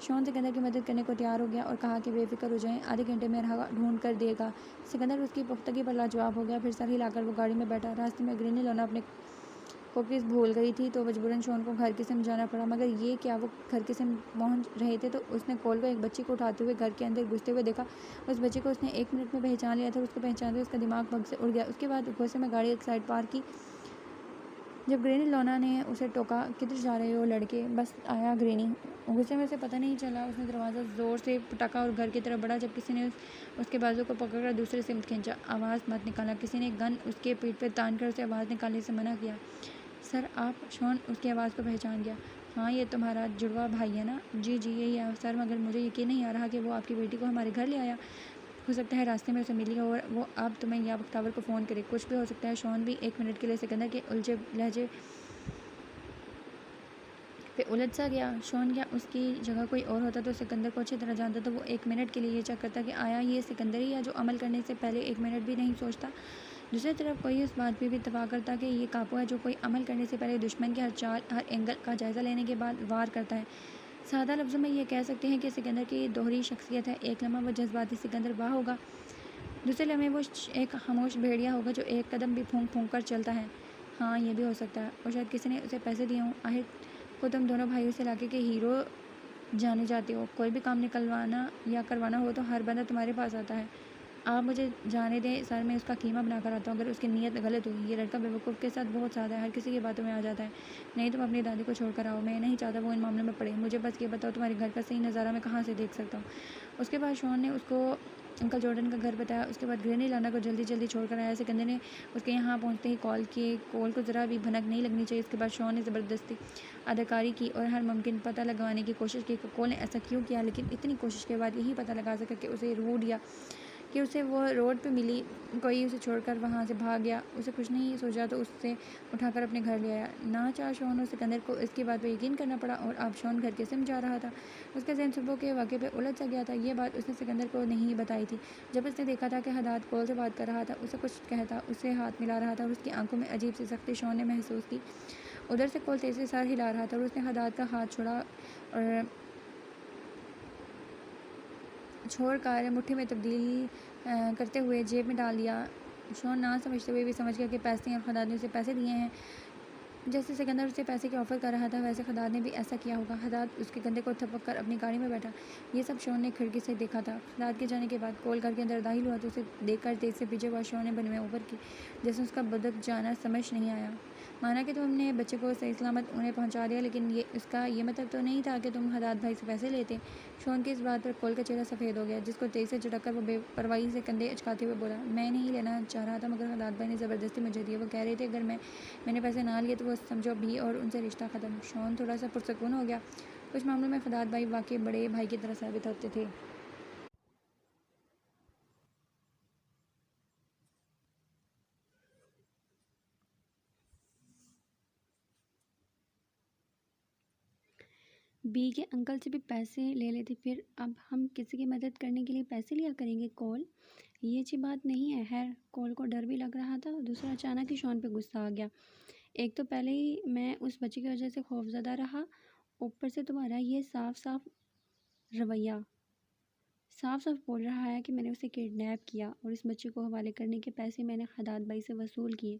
A: شون سکندر کی مدد کرنے کو تیار ہو گیا اور کہا کہ بے فکر ہو جائیں، آدھے گھنٹے میں ارحا ڈھونڈ کر دے گا۔ سکندر اس کی پختگی پر لاجواب ہو گیا، پھر سر ہلا کر وہ گاڑی میں بیٹھا۔ راستے میں گرینی لونا اپنے کوکیز بھول گئی تھی تو مجبوراً شون کو گھر کی سمت جانا پڑا، مگر یہ کیا وہ گھر کی سمت پہنچ رہے تھے تو اس نے کول کو ایک بچی کو اٹھاتے ہوئے گھر کے اندر گھستے ہوئے دیکھا۔ اس بچی کو اس نے 1 منٹ میں پہچان لیا تھا، اس کو پہچانتے ہوئے اس کا دماغ بھگ سے اڑ گیا۔ اس کے بعد غصے میں گاڑی ایک سائڈ پارک کی۔ جب گرینی لونا نے اسے ٹوکا، کدھر جا رہے ہو لڑکے؟ بس آیا گرینی۔ غصے میں اسے پتہ نہیں چلا، اس نے دروازہ زور سے پٹکا اور گھر کی طرف بڑھا جب کسی نے اس کے بازو کو پکڑ کر دوسری سمت کھینچا۔ آواز مت نکالنا، کسی نے گن اس کے پیٹھ پہ تان کر اسے آواز نکالنے سے منع کیا۔ سر آپ؟ شون اس کی آواز کو پہچان گیا۔ ہاں یہ تمہارا جڑواں بھائی ہے نا؟ جی یہی ہے سر، مگر مجھے یقین نہیں آ رہا کہ وہ آپ کی بیٹی کو ہمارے گھر لے آیا۔ ہو سکتا ہے راستے میں اسے ملی ہو اور وہ اب تمہیں یا بختیور کو فون کرے، کچھ بھی ہو سکتا ہے۔ شون بھی 1 منٹ کے لیے سکندر کے الجھے لہجے پہ الجھ سا گیا۔ شون یا اس کی جگہ کوئی اور ہوتا تو سکندر کو اچھی طرح جانتا تو وہ 1 منٹ کے لیے یہ چیک کرتا کہ آیا یہ سکندر ہی ہے جو عمل کرنے سے پہلے 1 منٹ بھی نہیں سوچتا۔ دوسری طرف کوئی اس بات پہ بھی اتفاق کرتا کہ یہ کاپو ہے جو کوئی عمل کرنے سے پہلے دشمن کے ہر چال، ہر اینگل کا جائزہ لینے کے بعد وار کرتا ہے۔ سادہ لفظوں میں یہ کہہ سکتے ہیں کہ سکندر کی دوہری شخصیت ہے۔ ایک لمحہ وہ جذباتی سکندر واہ ہوگا، دوسرے لمحے وہ ایک خاموش بھیڑیا ہوگا جو ایک قدم بھی پھونک پھونک کر چلتا ہے۔ ہاں یہ بھی ہو سکتا ہے، اور شاید کسی نے اسے پیسے دیے ہوں۔ آخر کو تم دونوں بھائی اس علاقے کے ہیرو جانے جاتے ہو، کوئی بھی کام نکلوانا یا کروانا ہو تو ہر بندہ تمہارے پاس آتا ہے۔ آپ مجھے جانے دیں سر، میں اس کا قیمہ بنا کر آتا ہوں۔ اگر اس کی نیت غلط ہوئی، یہ لڑکا بیوقوف کے ساتھ بہت سادہ ہے، ہر کسی کی باتوں میں آ جاتا ہے۔ نہیں تم اپنی دادی کو چھوڑ کر آؤ، میں نہیں چاہتا وہ ان معاملوں میں پڑے۔ مجھے بس یہ بتاؤ تمہارے گھر کا صحیح نظارہ میں کہاں سے دیکھ سکتا ہوں؟ اس کے بعد شون نے اس کو انکل جارڈن کا گھر بتایا۔ اس کے بعد گرینی لانا کو جلدی جلدی چھوڑ کر آیا۔ سکندر نے اس کے یہاں پہنچتے ہی کال کیے۔ کول کو ذرا بھی بھنک نہیں لگنی چاہیے۔ اس کے بعد شون نے زبردستی اداکاری کی اور ہر ممکن پتہ لگانے کی کوشش کی کہ کول نے ایسا کیوں کیا، لیکن اتنی کوشش کے بعد یہی پتہ لگا سکا کہ اسے وہ روڈ پہ ملی، کوئی اسے چھوڑ کر وہاں سے بھاگ گیا۔ اسے کچھ نہیں سوچا تو اسے اٹھا کر اپنے گھر لے آیا۔ ناچار شون اور سکندر کو اس کی بات پہ یقین کرنا پڑا، اور اب شون گھر کے سمت جا رہا تھا۔ اس کا ذہن صبح کے واقعے پہ الجھ سا گیا تھا۔ یہ بات اس نے سکندر کو نہیں بتائی تھی۔ جب اس نے دیکھا تھا کہ حداد کول سے بات کر رہا تھا، اسے کچھ کہتا، اسے ہاتھ ملا رہا تھا اور اس کی آنکھوں میں عجیب سی سختی شون نے محسوس کی۔ ادھر سے کول تیزی سے سر ہلا رہا تھا اور اس نے حداد کا ہاتھ چھوڑ کر مٹھی میں تبدیل کرتے ہوئے جیب میں ڈال دیا۔ شون نہ سمجھتے ہوئے بھی سمجھ گیا کہ پیسے ہیں اور حداد نے اسے پیسے دیے ہیں۔ جیسے سکندر اسے پیسے کی آفر کر رہا تھا، ویسے حداد نے بھی ایسا کیا ہوگا۔ حداد اس کے کندھے کو تھپک کر اپنی گاڑی میں بیٹھا۔ یہ سب شون نے کھڑکی سے دیکھا تھا۔ حداد کے جانے کے بعد کول گھر کے اندر داخل ہوا تو اسے دیکھ کر تیز سے پیچھے ہوا۔ شون نے بنویں اوپر کی، جیسے اس کا بدک جانا سمجھ نہیں آیا۔ مانا کہ تم نے بچے کو صحیح سلامت انہیں پہنچا دیا، لیکن اس کا یہ مطلب تو نہیں تھا کہ تم حداد بھائی سے پیسے لیتے۔ شون کی اس بات پر کول کا چہرہ سفید ہو گیا، جس کو تیزی سے جھٹک کر وہ بے پرواہی سے کندھے اچکاتے ہوئے بولا، میں نہیں لینا چاہ رہا تھا، مگر حداد بھائی نے زبردستی مجھے دیے۔ وہ کہہ رہے تھے اگر میں نے پیسے نہ لیے تو وہ سمجھو بھی اور ان سے رشتہ ختم۔ شون تھوڑا سا پرسکون ہو گیا۔ کچھ معاملوں میں حداد بھائی واقعی بڑے بھائی کی طرح ثابت ہوتے تھے۔ بی کے انکل سے بھی پیسے لے لیتے، پھر اب ہم کسی کی مدد کرنے کے لیے پیسے لیا کریں گے کول؟ یہ اچھی بات نہیں ہے۔ خیر، کول کو ڈر بھی لگ رہا تھا، دوسرا اچانک ہی شون پہ غصہ آ گیا۔ ایک تو پہلے ہی میں اس بچے کی وجہ سے خوفزدہ رہا، اوپر سے تمہارا یہ صاف رویہ، صاف بول رہا ہے کہ میں نے اسے کڈنیپ کیا اور اس بچے کو حوالے کرنے کے پیسے میں نے حداد بھائی سے وصول کیے۔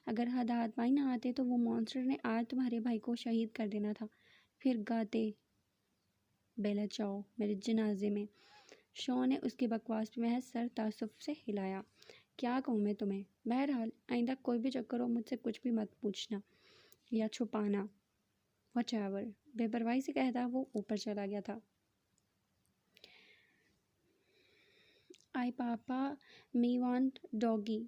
A: اگر حداد بھائی نہ آتے تو وہ مانسٹر نے آج تمہارے بھائی کو شہید کر دینا تھا، پھر گاتے بیلا چاؤ میرے جنازے میں۔ شون نے اس کی بکواس پہ محض سر تعصب سے ہلایا۔ کیا کہوں میں تمہیں؟ بہرحال آئندہ کوئی بھی چکر ہو مجھ سے کچھ بھی مت پوچھنا یا چھپانا۔ وٹ ایور، بے پرواہی سے کہتا وہ اوپر چلا گیا تھا۔ آئی پاپا می وانٹ ڈاگی۔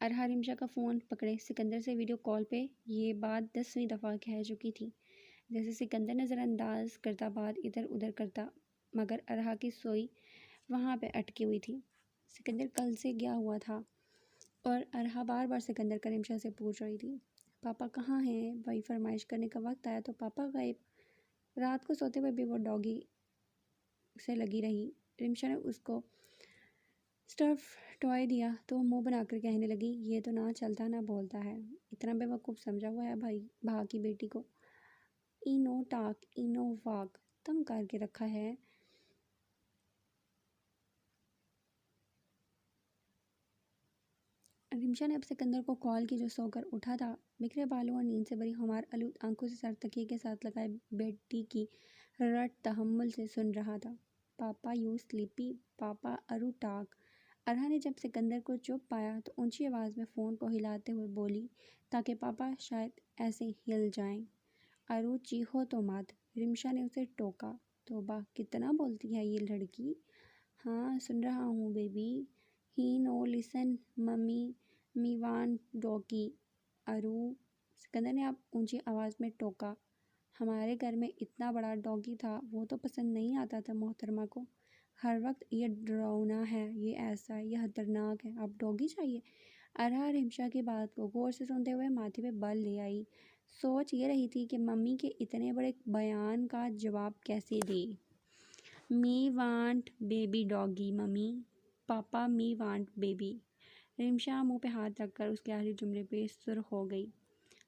A: ارحا رمشا کا فون پکڑے سکندر سے ویڈیو کال پہ یہ بات 10ویں دفعہ کہہ چکی تھی۔ جیسے سکندر نظر انداز کرتا بات ادھر ادھر کرتا، مگر ارحا کی سوئی وہاں پہ اٹکی ہوئی تھی۔ سکندر کل سے گیا ہوا تھا اور ارحا بار بار سکندر کا رمشا سے پوچھ رہی تھی، پاپا کہاں ہیں؟ وہی فرمائش کرنے کا وقت آیا تو پاپا غائب۔ رات کو سوتے ہوئے بھی وہ ڈاگی سے لگی رہی۔ رمشا نے اس کو اسٹف ٹوائے دیا تو وہ منہ بنا کر کہنے لگی، یہ تو نہ چلتا نہ بولتا ہے، اتنا بے وقوف سمجھا ہوا ہے بھا کی بیٹی کو۔ اینو ٹاک اینو واک، تنگ کر کے رکھا ہے۔ رمشا نے اب سکندر کو کال کی جو سو کر اٹھا تھا، بکھرے بالوں اور نیند سے بھری خمار آلود آنکھوں سے سر تکیے کے ساتھ لگائے بیٹی کی رٹ تحمل سے سن رہا تھا۔ پاپا یو سلیپی، پاپا ارو ٹاک۔ ارحا نے جب سکندر کو چپ پایا تو اونچی آواز میں فون کو ہلاتے ہوئے بولی تاکہ پاپا شاید ایسے ہل جائیں۔ ارو چیخو تو مت، رمشا نے اسے ٹوکا۔ توبہ کتنا بولتی ہے یہ لڑکی۔ ہاں سن رہا ہوں بیبی۔ ہی نو لسن mummy me want doggy. ارو، Sikandar نے اب اونچی آواز میں ٹوکا۔ ہمارے گھر میں اتنا بڑا ڈاگی تھا، وہ تو پسند نہیں آتا تھا محترمہ کو۔ ہر وقت یہ ڈراؤنا ہے، یہ ایسا ہے، یہ خطرناک ہے، اب ڈاگی چاہیے۔ ارحا رمشا کی بات کو غور سے سنتے ہوئے ماتھے پہ بل لے آئی۔ سوچ یہ رہی تھی کہ ممی کے اتنے بڑے بیان کا جواب کیسے دے۔ Me want baby doggy mummy, پاپا می وانٹ بیبی۔ رمشا منہ پہ ہاتھ رکھ کر اس کے آخری جملے پہ سرخ ہو گئی۔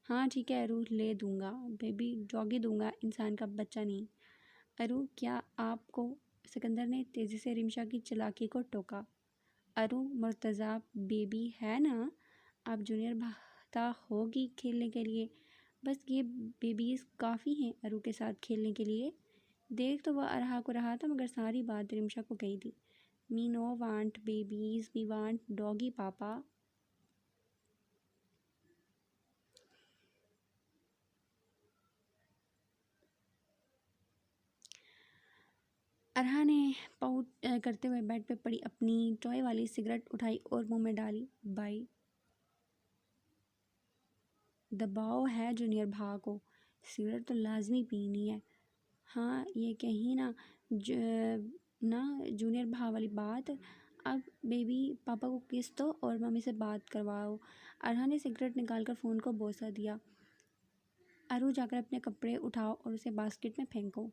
A: ہاں ٹھیک ہے ارو، لے دوں گا بیبی ڈاگی دوں گا، انسان کا بچہ نہیں۔ ارو کیا آپ کو؟ سکندر نے تیزی سے رمشا کی چالاکی کو ٹوکا۔ ارو مرتضیٰ بیبی ہے نا، آپ جونیئر بھاتا ہوگی کھیلنے کے لیے، بس یہ بیبیز کافی ہیں ارو کے ساتھ کھیلنے کے لیے۔ دیکھ تو وہ ارحا کو رہا تھا مگر ساری بات رمشا کو کہی تھی۔ می نو want babies, me want doggy پاپا۔
B: ارہا نے پاؤٹ کرتے ہوئے بیڈ پہ پڑی اپنی ٹوائے والی سگریٹ اٹھائی اور منہ میں ڈالی۔ بائی دباؤ ہے جونیئر بھا کو، سگریٹ تو لازمی پینی ہے۔ ہاں یہ کہیں نا جونیئر بھا والی بات۔ اب بیبی پاپا کو کس دو اور ممی سے بات کرواؤ۔ ارہا نے سگریٹ نکال کر فون کو بوسہ دیا۔ ارو جا کر اپنے کپڑے اٹھاؤ اور اسے باسکٹ میں پھینکو۔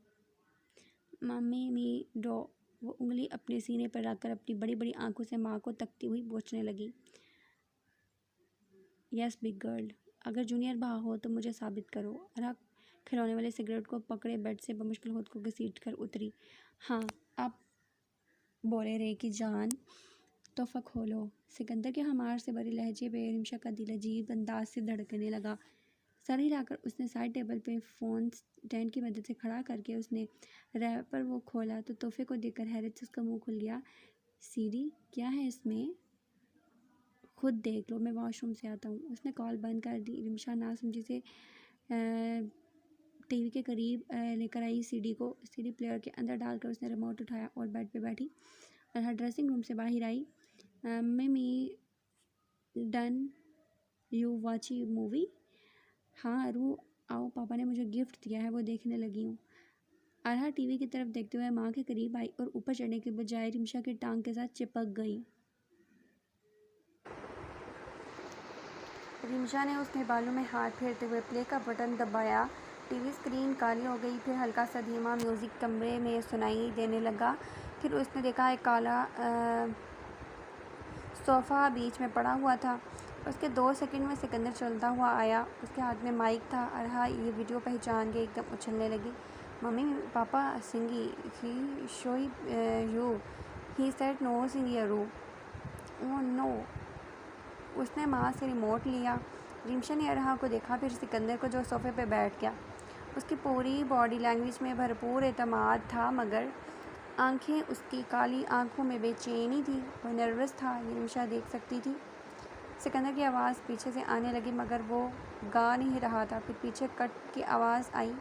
B: ممی می ڈو، وہ انگلی اپنے سینے پر رکھ کر اپنی بڑی بڑی آنکھوں سے ماں کو تکتی ہوئی پوچھنے لگی۔ یس بگ گرل، اگر جونیئر بھا ہو تو مجھے ثابت کرو۔ ارہا کھلونے والے سگریٹ کو پکڑے بیڈ سے بمشکل خود کو گھسیٹ کر اتری۔ ہاں اب بولے رے کی جان، تحفہ کھولو۔ سکندر کے ہمار سے بھرے لہجے پہ رمشا کا دل عجیب انداز سے دھڑکنے لگا۔ سر ہلا کر اس نے سائڈ ٹیبل پہ فون اسٹینڈ کی مدد سے کھڑا کر کے اس نے ریپر وہ کھولا تو تحفے کو دیکھ کر حیرت سے اس کا منہ کھل گیا۔ سی ڈی کیا ہے اس میں؟ خود دیکھ لو، میں واش روم سے آتا ہوں۔ اس نے کال بند کر دی۔ رمشا ناسمجھی سے ٹی وی کے قریب لے کر آئی سی ڈی کو۔ سی ڈی پلیئر کے اندر ڈال کر اس نے ریموٹ اٹھایا اور بیڈ پہ بیٹھی۔ ارہا ڈریسنگ روم سے باہر آئی۔ ممی ڈن یو واچی مووی؟ ہاں ارو آؤ، پاپا نے مجھے گفٹ دیا ہے، وہ دیکھنے لگی ہوں۔ ارہا ٹی وی کی طرف دیکھتے ہوئے ماں کے قریب آئی اور اوپر چڑھنے کے بجائے رمشا کی ٹانگ کے ساتھ چپک گئی۔ رمشا نے اس کے بالوں میں ہاتھ پھیرتے ہوئے پلے کا بٹن دبایا۔ ٹی وی اسکرین کالی ہو گئی، پھر ہلکا سا دھیما میوزک کمرے میں سنائی دینے لگا۔ پھر اس نے دیکھا ایک کالا صوفہ بیچ میں پڑا ہوا تھا۔ اس کے 2 سیکنڈ میں سکندر چلتا ہوا آیا، اس کے ہاتھ میں مائک تھا۔ ارہا یہ ویڈیو پہچان کے ایک دم اچھلنے لگی۔ ممی پاپا سنگی ہی show you, he said no سنگی ارو۔ اوہ نو۔ اس نے ماں سے ریموٹ لیا۔ رمشا نے ارہا کو دیکھا، پھر سکندر کو جو صوفے پہ بیٹھ گیا۔ اس کی پوری باڈی لینگویج میں بھرپور اعتماد تھا، مگر آنکھیں، اس کی کالی آنکھوں میں بے چینی تھی۔ وہ نروس تھا، یہ رمشا دیکھ سکتی تھی۔ سکندر کی آواز پیچھے سے آنے لگی مگر وہ گا نہیں رہا تھا۔ پھر پیچھے کٹ کی آواز آئی،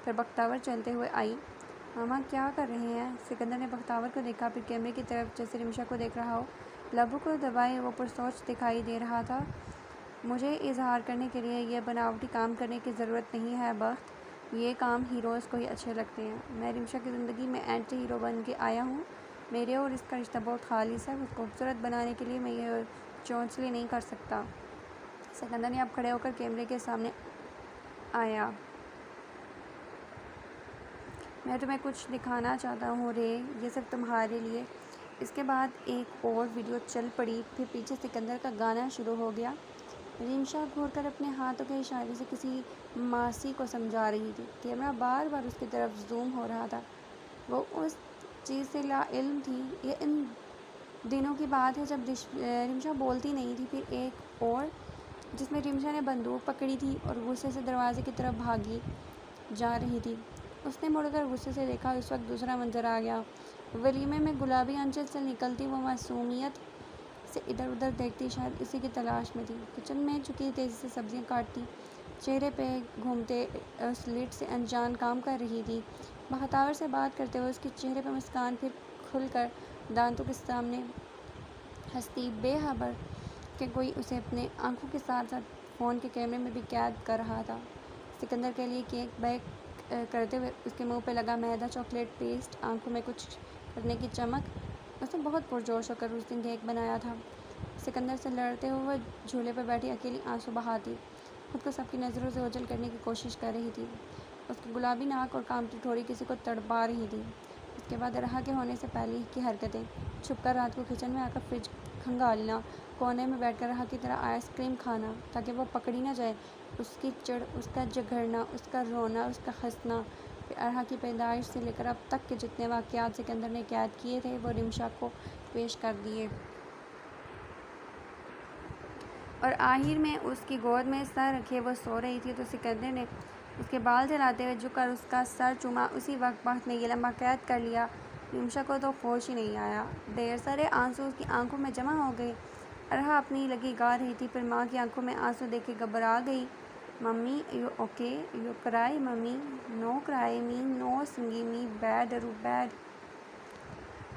B: پھر بختیور چلتے ہوئے آئی۔ ماما کیا کر رہے ہیں؟ سکندر نے بختیور کو دیکھا، پھر کیمرے کی طرف جیسے رمشا کو دیکھ رہا ہو۔ لبوں کو دبائے وہ پرسوچ دکھائی دے رہا تھا۔ مجھے اظہار کرنے کے لیے یہ بناوٹی کام کرنے کی ضرورت نہیں ہے بخت، یہ کام ہیروز کو ہی اچھے لگتے ہیں۔ میں رمشا کی زندگی میں اینٹی ہیرو بن کے آیا ہوں۔ میرے اور اس کا رشتہ بہت خالص ہے، اس کو خوبصورت بنانے کے لیے میں یہ چونچلے نہیں کر سکتا۔ سکندر نے اب کھڑے ہو کر کیمرے کے سامنے آیا۔ میں تمہیں کچھ دکھانا چاہتا ہوں رے، یہ صرف تمہارے لیے۔ اس کے بعد ایک اور ویڈیو چل پڑی، پھر پیچھے سکندر کا گانا شروع ہو گیا۔ رمشا گھور کر اپنے ہاتھوں کے اشارے سے کسی ماسی کو سمجھا رہی تھی۔ کیمرہ بار بار اس کی طرف زوم ہو رہا تھا۔ وہ اس چیز سے لا علم تھی۔ یہ ان دنوں کی بات ہے جب رمشا بولتی نہیں تھی۔ پھر ایک اور جس میں رمشا نے بندوق پکڑی تھی اور غصے سے دروازے کی طرف بھاگی جا رہی تھی۔ اس نے مڑ کر غصے سے دیکھا، اس وقت دوسرا منظر آ گیا۔ ولیمے میں گلابی آنچل سے نکلتی وہ معصومیت سے ادھر ادھر دیکھتی، شاید اسی کی تلاش میں تھی۔ کچن میں چکی تیزی سے سبزیاں کاٹتی، چہرے پہ گھومتے سلٹ سے انجان کام کر رہی تھی۔ بختیور سے بات کرتے ہوئے اس کے چہرے پہ مسکان، پھر کھل کر دانتوں کے سامنے ہنستی، بے خبر کہ کوئی اسے اپنے آنکھوں کے ساتھ ساتھ فون کے کیمرے میں بھی قید کر رہا تھا۔ سکندر کے لیے کیک بیک کرتے ہوئے اس کے منہ پہ لگا میدا چاکلیٹ پیسٹ، آنکھوں میں کچھ کرنے کی چمک۔ اس نے بہت پرجوش ہو کر اس دن کیک بنایا تھا۔ سکندر سے لڑتے ہوئے وہ جھولے پہ بیٹھی اکیلی آنسو بہاتی، خود کو سب کی نظروں سے اوجھل کرنے کی کوشش کر رہی تھی۔ اس کی گلابی ناک اور کانپتی ٹھوڑی کسی کو تڑپا رہی تھی۔ اس کے بعد ارہا کے ہونے سے پہلے کی حرکتیں، چھپ کر رات کو کچن میں آ کر فریج کھنگالنا، کونے میں بیٹھ کر ارہا کی طرح آئس کریم کھانا تاکہ وہ پکڑی نہ جائے، اس کی چڑ، اس کا جھگڑنا، اس کا رونا، اس کا ہنسنا۔ پھر ارہا کی پیدائش سے لے کر اب تک کے جتنے واقعات سکندر نے قید کیے تھے وہ رمشا کو پیش کر دیے۔ اور آخر میں اس کی گود میں سر رکھے وہ سو رہی تھی تو سکندر نے اس کے بال جھلاتے ہوئے جھک کر اس کا سر چوما۔ اسی وقت بخت نے یہ لمحہ قید کر لیا۔ رمشا کو تو ہوش ہی نہیں آیا، ڈھیر سارے آنسو اس کی آنکھوں میں جمع ہو گئے۔ ارہا اپنی لگی گا رہی تھی، پھر ماں کی آنکھوں میں آنسو دیکھ کے گھبرا گئی۔ Mummy you okay? یو کرائی ممی؟ نو کرائی می، نو سنگی می، بیڈ ارو بیڈ۔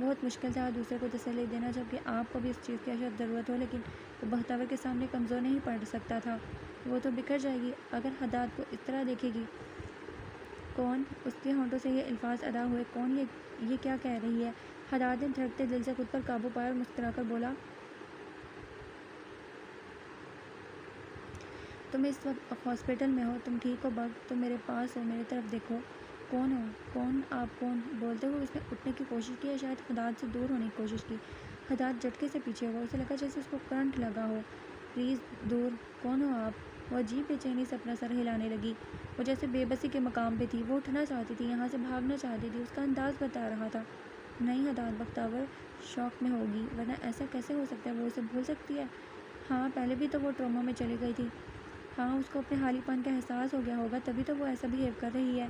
A: بہت مشکل تھا دوسرے کو تسلی دینا جبکہ آپ کو بھی اس چیز کی اشد ضرورت ہو، لیکن وہ بختور کے سامنے کمزور نہیں پڑ سکتا تھا۔ وہ تو بکھر جائے گی اگر حداد کو اس طرح دیکھے گی۔ کون؟ اس کے ہونٹوں سے یہ الفاظ ادا ہوئے، کون؟ یہ کیا کہہ رہی ہے؟ حداد نے دھڑکتے دل سے خود پر قابو پایا اور مسکرا کر بولا، تم اس وقت ہاسپٹل میں ہو، تم ٹھیک ہو بخت؟ تم میرے پاس ہو، میری طرف دیکھو۔ کون ہو؟ کون آپ؟ کون؟ بولتے ہوئے اس نے اٹھنے کی کوشش کی یا شاید حداد سے دور ہونے کی کوشش کی۔ حداد جھٹکے سے پیچھے ہوا، اسے لگا جیسے اس کو کرنٹ لگا ہو۔ پلیز دور، کون ہو آپ؟ وہ عجیب بے چینی سے اپنا سر ہلانے لگی، وہ جیسے بے بسی کے مقام پہ تھی۔ وہ اٹھنا چاہتی تھی، یہاں سے بھاگنا چاہتی تھی، اس کا انداز بتا رہا تھا۔ نہیں حداد، بختور شوق میں ہوگی، ورنہ ایسا کیسے ہو سکتا ہے؟ وہ اسے بھول سکتی ہے؟ ہاں، پہلے بھی تو وہ ٹراما میں چلی گئی تھی۔ ہاں، اس کو اپنے حالی پن کا احساس ہو گیا ہوگا، تبھی تو وہ ایسا بہیو کر رہی ہے۔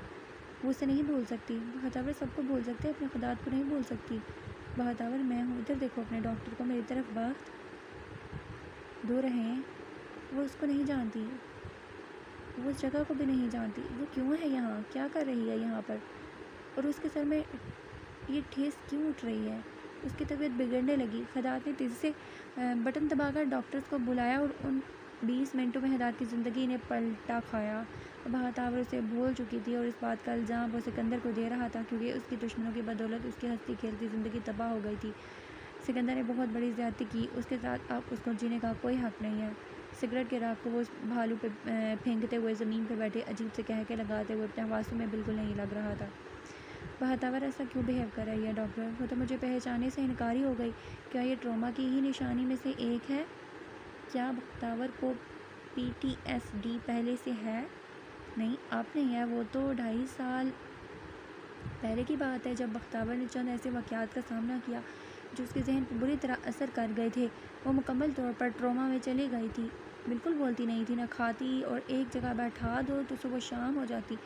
A: وہ اسے نہیں بھول سکتی۔ بختور سب کو بھول سکتے، اپنے حداد کو نہیں بھول سکتی۔ بختور میں ہوں، ادھر دیکھو اپنے ڈاکٹر کو، میری طرف۔ بخت دور رہیں، وہ اس کو نہیں جانتی، وہ اس جگہ کو بھی نہیں جانتی۔ وہ کیوں ہے یہاں؟ کیا کر رہی ہے یہاں پر؟ اور اس کے سر میں یہ ٹھیس کیوں اٹھ رہی ہے؟ اس کی طبیعت بگڑنے لگی۔ حداد نے تیزی سے بٹن دبا کر ڈاکٹرز کو بلایا اور ان 20 منٹوں میں حداد کی زندگی نے پلٹا کھایا۔ بختور اسے بھول چکی تھی اور اس بات کا الزام وہ سکندر کو دے رہا تھا کیونکہ اس کی دشمنوں کی بدولت اس کی ہنستی کھیلتی زندگی تباہ ہو گئی تھی۔ سکندر نے بہت بڑی زیادتی کی، اس کے ساتھ اب اس کو جینے کا کوئی حق نہیں ہے۔ سگریٹ کے راکھ کو وہ اس بھالو پہ پھینکتے ہوئے زمین پہ بیٹھے عجیب سے قہقہے لگاتے ہوئے اپنے حواسوں میں بالکل نہیں لگ رہا تھا۔ بختور ایسا کیوں بہیو کر رہی ہے ڈاکٹر؟ وہ تو مجھے پہچانے سے انکاری ہو گئی۔ کیا یہ ٹراما کی ہی نشانی میں سے ایک ہے؟ کیا بختور کو PTSD پہلے سے ہے؟ نہیں، آپ نہیں ہے، وہ تو 2.5 سال پہلے کی بات ہے جب بختور نے چند ایسے واقعات کا سامنا کیا جو اس کے ذہن پر بری طرح اثر کر گئے تھے۔ وہ مکمل طور پر ٹراما میں چلی گئی تھی، بالکل بولتی نہیں تھی، نہ کھاتی، اور ایک جگہ بیٹھا دو تو صبح شام ہو جاتی،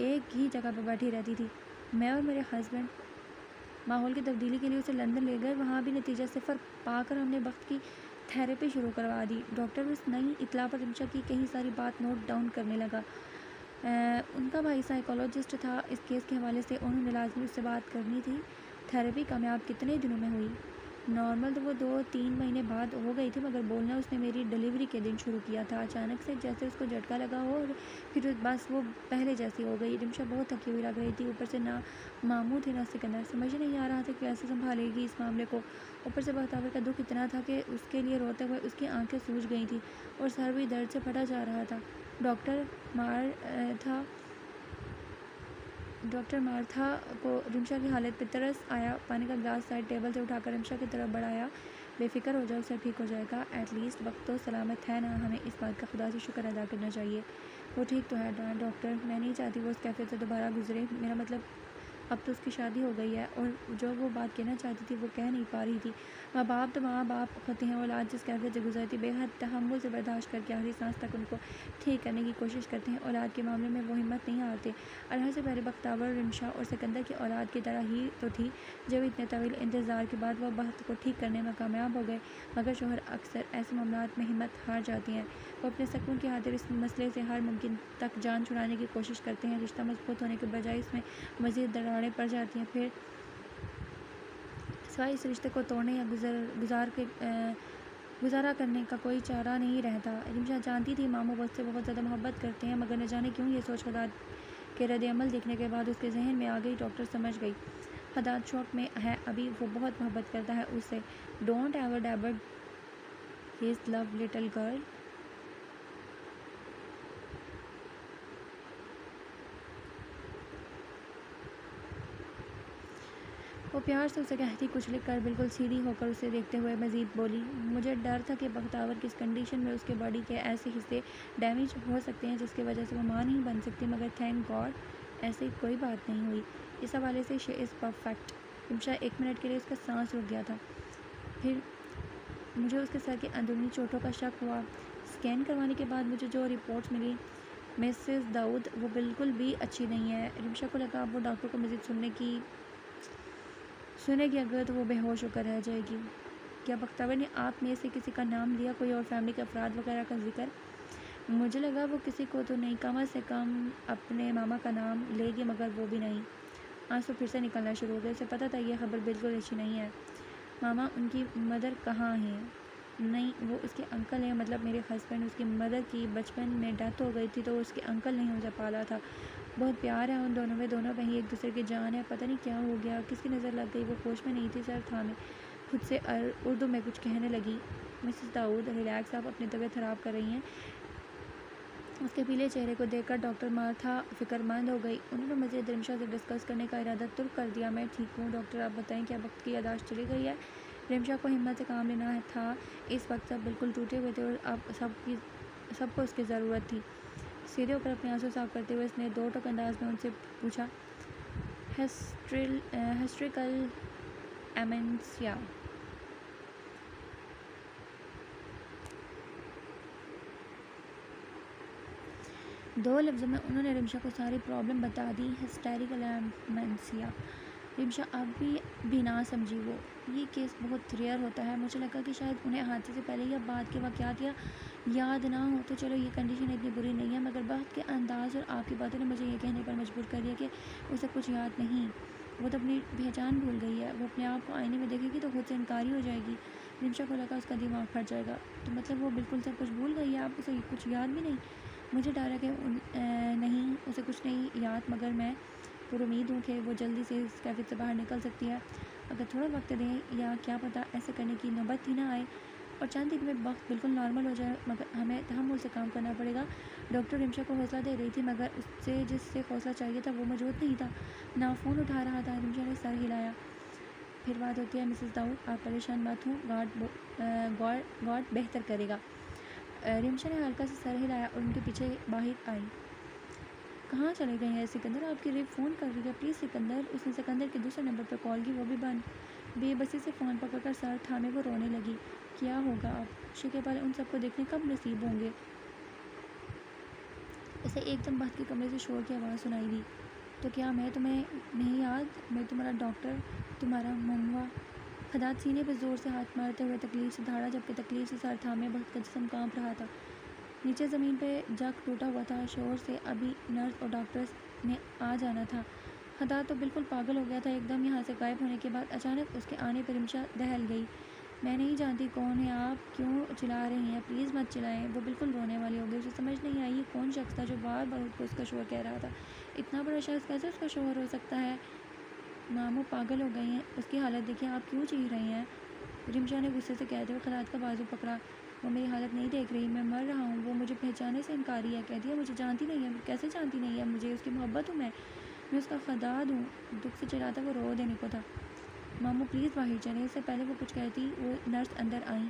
A: ایک ہی جگہ پہ بیٹھی رہتی تھی۔ میں اور میرے ہسبینڈ ماحول کی تبدیلی کے لیے اسے لندن لے گئے، وہاں بھی نتیجہ صفر پا کر ہم نے بخت کی تھراپی شروع کروا دی۔ ڈاکٹر اس نئی اطلاع پر رمشا کی کہیں ساری بات نوٹ ڈاؤن کرنے لگا۔ ان کا بھائی سائیکالوجسٹ تھا، اس کیس کے حوالے سے انہوں نے لازمی اس سے بات کرنی تھی۔ تھراپی کامیاب کتنے دنوں میں ہوئی؟ نارمل تو وہ 2-3 مہینے بعد ہو گئی تھی، مگر بولنا اس نے میری ڈلیوری کے دن شروع کیا تھا، اچانک سے، جیسے اس کو جھٹکا لگا ہو، اور پھر بس وہ پہلے جیسی ہو گئی۔ رمشا بہت تھکی ہوئی لگ رہی تھی، اوپر سے نہ ماموں تھے نہ سکندر۔ سمجھ نہیں آ رہا تھا کہ کیسے سنبھالے گی اس معاملے کو۔ اوپر سے بختور کا دکھ اتنا تھا کہ اس کے لیے روتے ہوئے اس کی آنکھیں سوج گئی تھیں اور سر بھی درد سے پھٹا جا رہا تھا۔ ڈاکٹر مارتھا کو رمشا کی حالت پہ ترس آیا، پانی کا گلاس سائڈ ٹیبل سے اٹھا کر رمشا کی طرف بڑھایا۔ بے فکر ہو جاؤ، سب ٹھیک ہو جائے گا، ایٹ لیسٹ وقت تو سلامت ہے نا، ہمیں اس بات کا خدا سے شکر ادا کرنا چاہیے۔ وہ ٹھیک تو ہے ڈاکٹر، میں نہیں چاہتی وہ اس کیفیت سے دوبارہ گزرے، میرا مطلب اب تو اس کی شادی ہو گئی ہے اور جو وہ بات کہنا چاہتی تھی وہ کہہ نہیں پا رہی تھی۔ ماں باپ تو ماں باپ ہوتے ہیں، اولاد جس کیفیت سے گزرتی بے حد تحمل سے برداشت کر کے آخری سانس تک ان کو ٹھیک کرنے کی کوشش کرتے ہیں، اولاد کے معاملے میں وہ ہمت نہیں ہارتے۔ اللہ سے پہلے بختور رمشا اور سکندر کی اولاد کی طرح ہی تو تھی، جب اتنے طویل انتظار کے بعد وہ بخت کو ٹھیک کرنے میں کامیاب ہو گئے، مگر شوہر اکثر ایسے معاملات میں ہمت ہار جاتے ہیں، وہ اپنے سکون کی خاطر اس مسئلے سے ہر ممکن تک جان چھڑانے کی کوشش کرتے ہیں، رشتہ مضبوط ہونے کے بجائے اس میں مزید دراڑیں پڑ جاتی ہیں، پھر سوائے اس رشتے کو توڑنے یا گزارا کرنے کا کوئی چارہ نہیں رہتا۔ رمشا جانتی تھی ماموں وہ اس سے بہت زیادہ محبت کرتے ہیں، مگر نہ جانے کیوں یہ سوچ حداد کے رد عمل دیکھنے کے بعد اس کے ذہن میں آ گئی۔ ڈاکٹر سمجھ گئی حداد شوق میں ہے، ابھی وہ بہت محبت کرتا ہے اس سے۔ Don't ever doubt his love little girl. وہ پیار سے اسے کہتی کچھ لکھ کر، بالکل سیدھی ہو کر اسے دیکھتے ہوئے مزید بولی، مجھے ڈر تھا کہ بختور کی اس کنڈیشن میں اس کے باڈی کے ایسے حصے ڈیمیج ہو سکتے ہیں جس کی وجہ سے وہ ماں نہیں بن سکتی، مگر تھینک گاڈ ایسی کوئی بات نہیں ہوئی۔ اس حوالے سے شی از پرفیکٹ۔ رمشا 1 منٹ کے لیے اس کا سانس رک گیا تھا، پھر مجھے اس کے سر کی اندرونی چوٹوں کا شک ہوا۔ اسکین کروانے کے بعد مجھے جو رپورٹس ملی مسز داؤد، وہ بالکل بھی اچھی نہیں ہے۔ رمشا کو لگا اب وہ ڈاکٹر کو مزید سنے گی اگر تو وہ بے ہوش ہو کر رہ جائے گی۔ کیا بختور نے آپ میں سے کسی کا نام لیا، کوئی اور فیملی کے افراد وغیرہ کا ذکر؟ مجھے لگا وہ کسی کو تو نہیں، کم از کم اپنے ماما کا نام لے گی، مگر وہ بھی نہیں۔ آنسو پھر سے نکلنا شروع ہو گئے. اسے پتہ تھا یہ خبر بالکل اچھی نہیں ہے. ماما ان کی مدر کہاں ہیں؟ نہیں وہ اس کے انکل ہیں. مطلب میرے ہسبینڈ. اس کی مدر کی بچپن میں ڈیتھ ہو گئی تھی تو اس کے انکل نے اسے پالا تھا. بہت پیار ہے ان دونوں میں. دونوں بہن ایک دوسرے کی جان ہے. پتہ نہیں کیا ہو گیا, کس کی نظر لگ گئی. وہ ہوش میں نہیں تھی. سر تھامے خود سے اردو میں کچھ کہنے لگی. مسز داؤد ریلیکس, آپ اپنی طبیعت خراب کر رہی ہیں. اس کے پیلے چہرے کو دیکھ کر ڈاکٹر مارتھا فکر مند ہو گئی. انہوں نے مزید رمشا سے ڈسکس کرنے کا ارادہ ترک کر دیا. میں ٹھیک ہوں ڈاکٹر, آپ بتائیں کیا وقت کی یادداشت چلی گئی ہے؟ رمشا کو ہمت سے کام لینا تھا. اس وقت سب بالکل ٹوٹے ہوئے تھے اور اب سب کو اس کی ضرورت تھی. سیدھے ہو کر اپنے آنسو صاف کرتے ہوئے اس نے دو ٹوک انداز میں ان سے پوچھا, ہسٹریکل ایمنسیا. دو لفظوں میں انہوں نے رمشا کو ساری پرابلم بتا دی. ہسٹیریکل ایمنسیا. رمشا اب بھی نہ سمجھی. وہ یہ کیس بہت ریئر ہوتا ہے. مجھے لگا کہ شاید انہیں حادثے سے پہلے یا بعد کے واقعات یا یاد نہ ہو تو چلو یہ کنڈیشن اتنی بری نہیں ہے, مگر بات کے انداز اور آپ کی باتوں نے مجھے یہ کہنے پر مجبور کر دیا کہ اسے کچھ یاد نہیں. وہ تو اپنی پہچان بھول گئی ہے. وہ اپنے آپ کو آئینے میں دیکھے گی تو خود سے انکاری ہو جائے گی. رمشا کو لگا اس کا دماغ پھٹ جائے گا. تو مطلب وہ بالکل سب کچھ بھول گئی ہے, آپ اسے کچھ یاد بھی نہیں؟ مجھے ڈر ہے کہ نہیں اسے کچھ نہیں یاد, مگر میں پر امید ہوں کہ وہ جلدی سے اس کیفے سے باہر نکل سکتی ہے اگر تھوڑا وقت دیں, یا کیا پتہ ایسے کرنے کی نوبت ہی نہ آئے اور چند دن میں وقت بالکل نارمل ہو جائے, مگر ہمیں تحمل سے کام کرنا پڑے گا. ڈاکٹر رمشا کو حوصلہ دے رہی تھی مگر اس سے جس سے حوصلہ چاہیے تھا وہ موجود نہیں تھا. نہ فون اٹھا رہا تھا. رمشا نے سر ہلایا. پھر بات ہوتی ہے مسز داؤد, آپ پریشان مت ہوں, گاڈ بہتر کرے گا. رمشا نے ہلکا سے سر ہلایا اور ان کے پیچھے باہر آئی. کہاں چلے گئے ہیں سکندر؟ آپ کی ریپ فون کر رہی ہے, پلیز سکندر. اس نے سکندر کے دوسرے نمبر پر کال کی, وہ بھی بند. بے بسی سے فون پکڑ کر سر تھامے وہ رونے لگی. کیا ہوگا اب؟ شکیب والے ان سب کو دیکھنے کب نصیب ہوں گے؟ اسے ایک دم بہت کے کمرے سے شور کی آواز سنائی دی. تو کیا میں تمہیں نہیں یاد؟ میں تمہارا ڈاکٹر, تمہارا مموا. خداد سینے پہ زور سے ہاتھ مارتے ہوئے تکلیف سے دھاڑا, جبکہ تکلیف سے سر تھامے بہت کا جسم کانپ رہا تھا. نیچے زمین پہ جگ ٹوٹا ہوا تھا. شور سے ابھی نرس اور ڈاکٹرس نے آ جانا تھا. خداد تو بالکل پاگل ہو گیا تھا. ایک دم یہاں سے غائب ہونے کے بعد اچانک اس کے آنے پر رمشا دہل گئی. میں نہیں جانتی کون ہے آپ, کیوں چلا رہی ہیں؟ پلیز مت چلائیں. وہ بالکل رونے والی ہو گئی. اسے سمجھ نہیں آئی یہ کون شخص تھا جو بار بار اس کو اس کا شوہر کہہ رہا تھا. اتنا بڑا شخص کیسے اس کا شوہر ہو سکتا ہے؟ ماموں پاگل ہو گئی ہیں, اس کی حالت دیکھیں, آپ کیوں چیخ رہی ہیں؟ رمشا نے غصے سے کہتے ہوئے خداد کا بازو پکڑا. وہ میری حالت نہیں دیکھ رہی, میں مر رہا ہوں. وہ مجھے پہچانے سے انکاری ہے. کہتی ہے مجھے جانتی نہیں ہے. کیسے جانتی نہیں ہے مجھے؟ اس کی محبت ہوں میں اس کا خداد ہوں. دکھ سے چلاتا وہ رو دینے کو تھا. ماموں پلیز باہر چلیں. اس سے پہلے وہ کچھ کہتی وہ نرس اندر آئیں.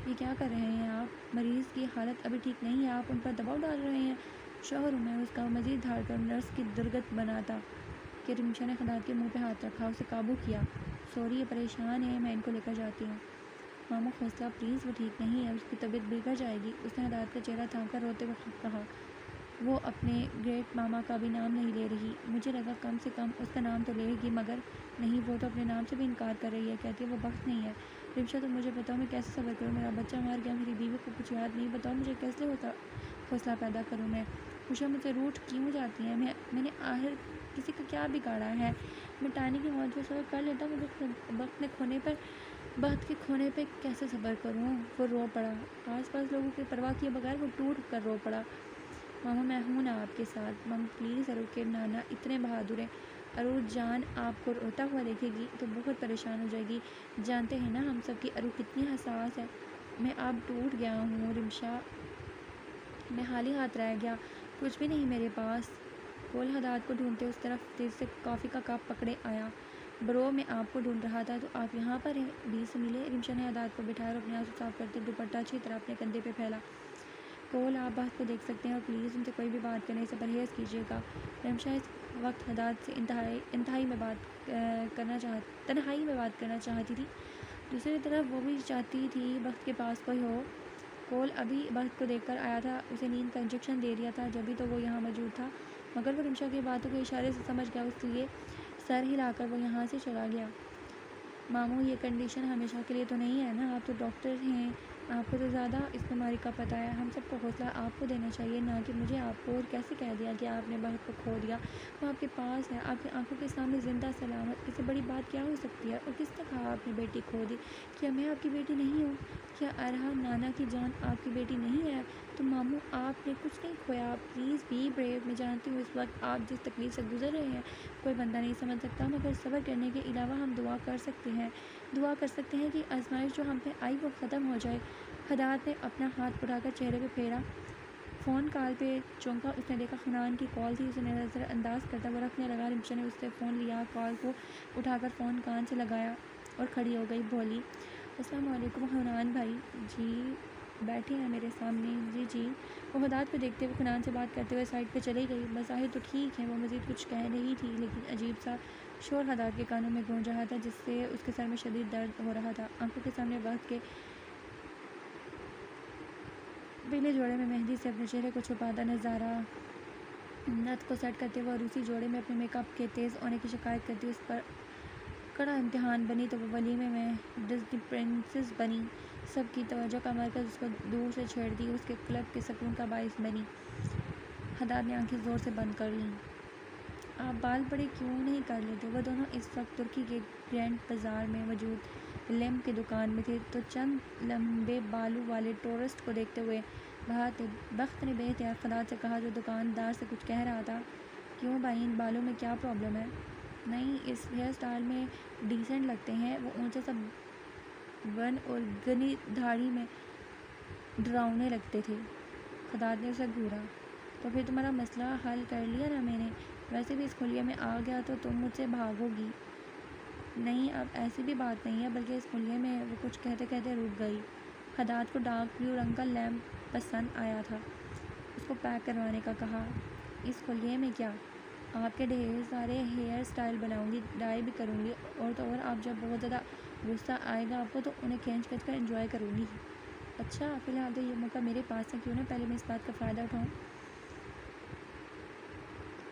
A: یہ کیا کر رہے ہیں آپ؟ مریض کی حالت ابھی ٹھیک نہیں ہے, آپ ان پر دباؤ ڈال رہے ہیں. شوہر ہوں میں اس کا. مزید دھاڑ کر نرس کی درگت بناتا کہ رمشا نے خداد کے منہ پہ ہاتھ رکھا, اسے قابو کیا. سوری, یہ پریشان ہے, میں ان کو لے کر جاتی ہوں. ماموں حوصلہ پلیز, وہ ٹھیک نہیں ہے, اس کی طبیعت بگڑ جائے گی. اس نے خداد کا چہرہ تھام کر روتے وقت کہا. وہ اپنے گریٹ ماما کا بھی نام نہیں لے رہی. مجھے لگا کم سے کم اس کا نام تو لے گی, مگر نہیں, وہ تو اپنے نام سے بھی انکار کر رہی ہے. کہتی ہے وہ وقت نہیں ہے. رمشا تم مجھے بتاؤ میں کیسے صبر کروں؟ میرا بچہ مر گیا, میری بیوی کو کچھ یاد نہیں. بتاؤ مجھے کیسے حوصلہ پیدا کروں میں؟ خوشیاں مجھ سے روٹھ کیوں جاتی ہیں؟ میں نے آخر کسی کا کیا بگاڑا ہے؟ مٹانے کی موت پہ صبر کر لیتا ہوں, مگر وقت کے کھونے پہ کیسے صبر کروں؟ وہ رو پڑا. آس پاس لوگوں کی پرواہ کیے بغیر وہ ٹوٹ کر رو پڑا. ماما میں ہوں نا آپ کے ساتھ. ماما پلیز, ارو کے نانا اتنے بہادر ہیں. ارو جان آپ کو روتا ہوا دیکھے گی تو بہت پریشان ہو جائے گی. جانتے ہیں نا ہم سب کی ارو کتنی حساس ہے. میں اب ٹوٹ گیا ہوں رمشا, میں خالی ہاتھ رہ گیا, کچھ بھی نہیں میرے پاس. کول خداد کو ڈھونڈتے اس طرف تیز سے کافی کا کپ پکڑے آیا. برو میں آپ کو ڈھونڈ رہا تھا, تو آپ یہاں پر ہیں, 20 ملے. رمشا نے خداد کو بٹھایا اور اپنے آنسو صاف کرتے دوپٹہ اچھی طرح اپنے کندھے پہ پھیلا. کول آپ بات کو دیکھ سکتے ہیں اور پلیز ان سے کوئی بھی بات کرنے سے پرہیز کیجیے گا. رمشا اس وقت خداد سے تنہائی میں بات کرنا چاہتی تھی. دوسری طرف وہ بھی چاہتی تھی وقت کے پاس کوئی ہو. کول ابھی وقت کو دیکھ کر آیا تھا, اسے نیند کا انجیکشن دے دیا تھا, جبھی تو وہ یہاں موجود تھا, مگر وہ رمشا کی باتوں کے اشارے سے سمجھ گیا, اس لیے سر ہلا کر وہ یہاں سے چلا گیا. ماموں یہ کنڈیشن ہمیشہ کے لیے تو نہیں ہے نا, آپ تو ڈاکٹر ہیں, آپ کو تو زیادہ اس بیماری کا پتہ ہے، ہم سب کو حوصلہ آپ کو دینا چاہیے، نہ کہ مجھے آپ کو۔ اور کیسے کہہ دیا کہ آپ نے بہت کو کھو دیا؟ وہ آپ کے پاس ہے، آپ کی آنکھوں کے سامنے زندہ سلامت، اس سے بڑی بات کیا ہو سکتی ہے؟ اور کس نے کہا آپ نے بیٹی کھو دی؟ کیا میں آپ کی بیٹی نہیں ہوں؟ کیا ارحا نانا کی جان آپ کی بیٹی نہیں ہے؟ تو ماموں آپ نے کچھ نہیں کھویا، پلیز بی بریو۔ میں جانتی ہوں اس وقت آپ جس تکلیف سے گزر رہے ہیں کوئی بندہ نہیں سمجھ سکتا، مگر صبر کرنے کے علاوہ ہم دعا کر سکتے ہیں کہ آزمائش جو ہم پہ آئی وہ ختم ہو جائے۔ خداد نے اپنا ہاتھ اٹھا کر چہرے پہ پھیرا، فون کال پہ چونکا۔ اس نے دیکھا حنان کی کال تھی، اسے نظر انداز کرتا وہ رکھنے لگا۔ رمشا نے اس سے فون لیا، کال کو اٹھا کر فون کان سے لگایا اور کھڑی ہو گئی۔ بولی، السلام علیکم حنان بھائی۔ جی بیٹھے ہیں میرے سامنے۔ جی وہ خداد کو دیکھتے ہوئے حنان سے بات کرتے ہوئے سائڈ پہ چلی گئی۔ بظاہر تو ٹھیک ہے، وہ مزید کچھ کہہ رہی تھی لیکن عجیب سا شور خداد کے کانوں میں گونج رہا تھا جس سے اس کے سر میں شدید درد ہو رہا تھا۔ آنکھوں کے سامنے وقت کے پیلے جوڑے میں مہندی سے اپنے چہرے کو چھپاتا نظارہ، نت کو سیٹ کرتے ہوئے اور اسی جوڑے میں اپنے میک اپ کے تیز ہونے کی شکایت کرتی اس پر کڑا امتحان بنی تو وہ ولیمے میں ڈزنی پرنسس بنی، سب کی توجہ کا مرکز اس کو دور سے چھیڑتی اس کے کلب کے سکون کا باعث بنی۔ خداد نے آنکھیں زور سے بند کر لیں۔ آپ بال بڑے کیوں نہیں کر لیتے؟ وہ دونوں اس وقت ترکی کے گرینڈ بازار میں موجود لیمپ کی دکان میں تھے تو چند لمبے بالوں والے ٹورسٹ کو دیکھتے ہوئے بخت نے بے اختیار خداد سے کہا جو دکاندار سے کچھ کہہ رہا تھا، کیوں بھائی ان بالوں میں کیا پرابلم ہے؟ نہیں، اس ہیئر سٹائل میں ڈیسنٹ لگتے ہیں۔ وہ اونچا سا بن اور گھنی دھاڑی میں ڈراؤنے لگتے تھے۔ خداد نے اسے گھورا، تو پھر تمہارا مسئلہ حل کر لیا نا میں نے؟ ویسے بھی اس خلیے میں آ گیا تو تم مجھ سے بھاگو گی؟ نہیں، اب ایسی بھی بات نہیں ہے، بلکہ اس خلیے میں وہ کچھ کہتے کہتے رک گئی۔ خداد کو ڈارک بلیو رنگ کا لیمپ پسند آیا تھا، اس کو پیک کروانے کا کہا۔ اس خلیے میں کیا؟ آپ کے ڈھیر سارے ہیئر سٹائل بناؤں گی، ڈائی بھی کروں گی، اور تو اور آپ جب بہت زیادہ غصہ آئے گا آپ کو تو انہیں کھینچ کر انجوائے کروں گی۔ اچھا، فی الحال تو یہ موقع میرے پاس ہے، کیوں نہ پہلے میں اس بات کا فائدہ اٹھاؤں؟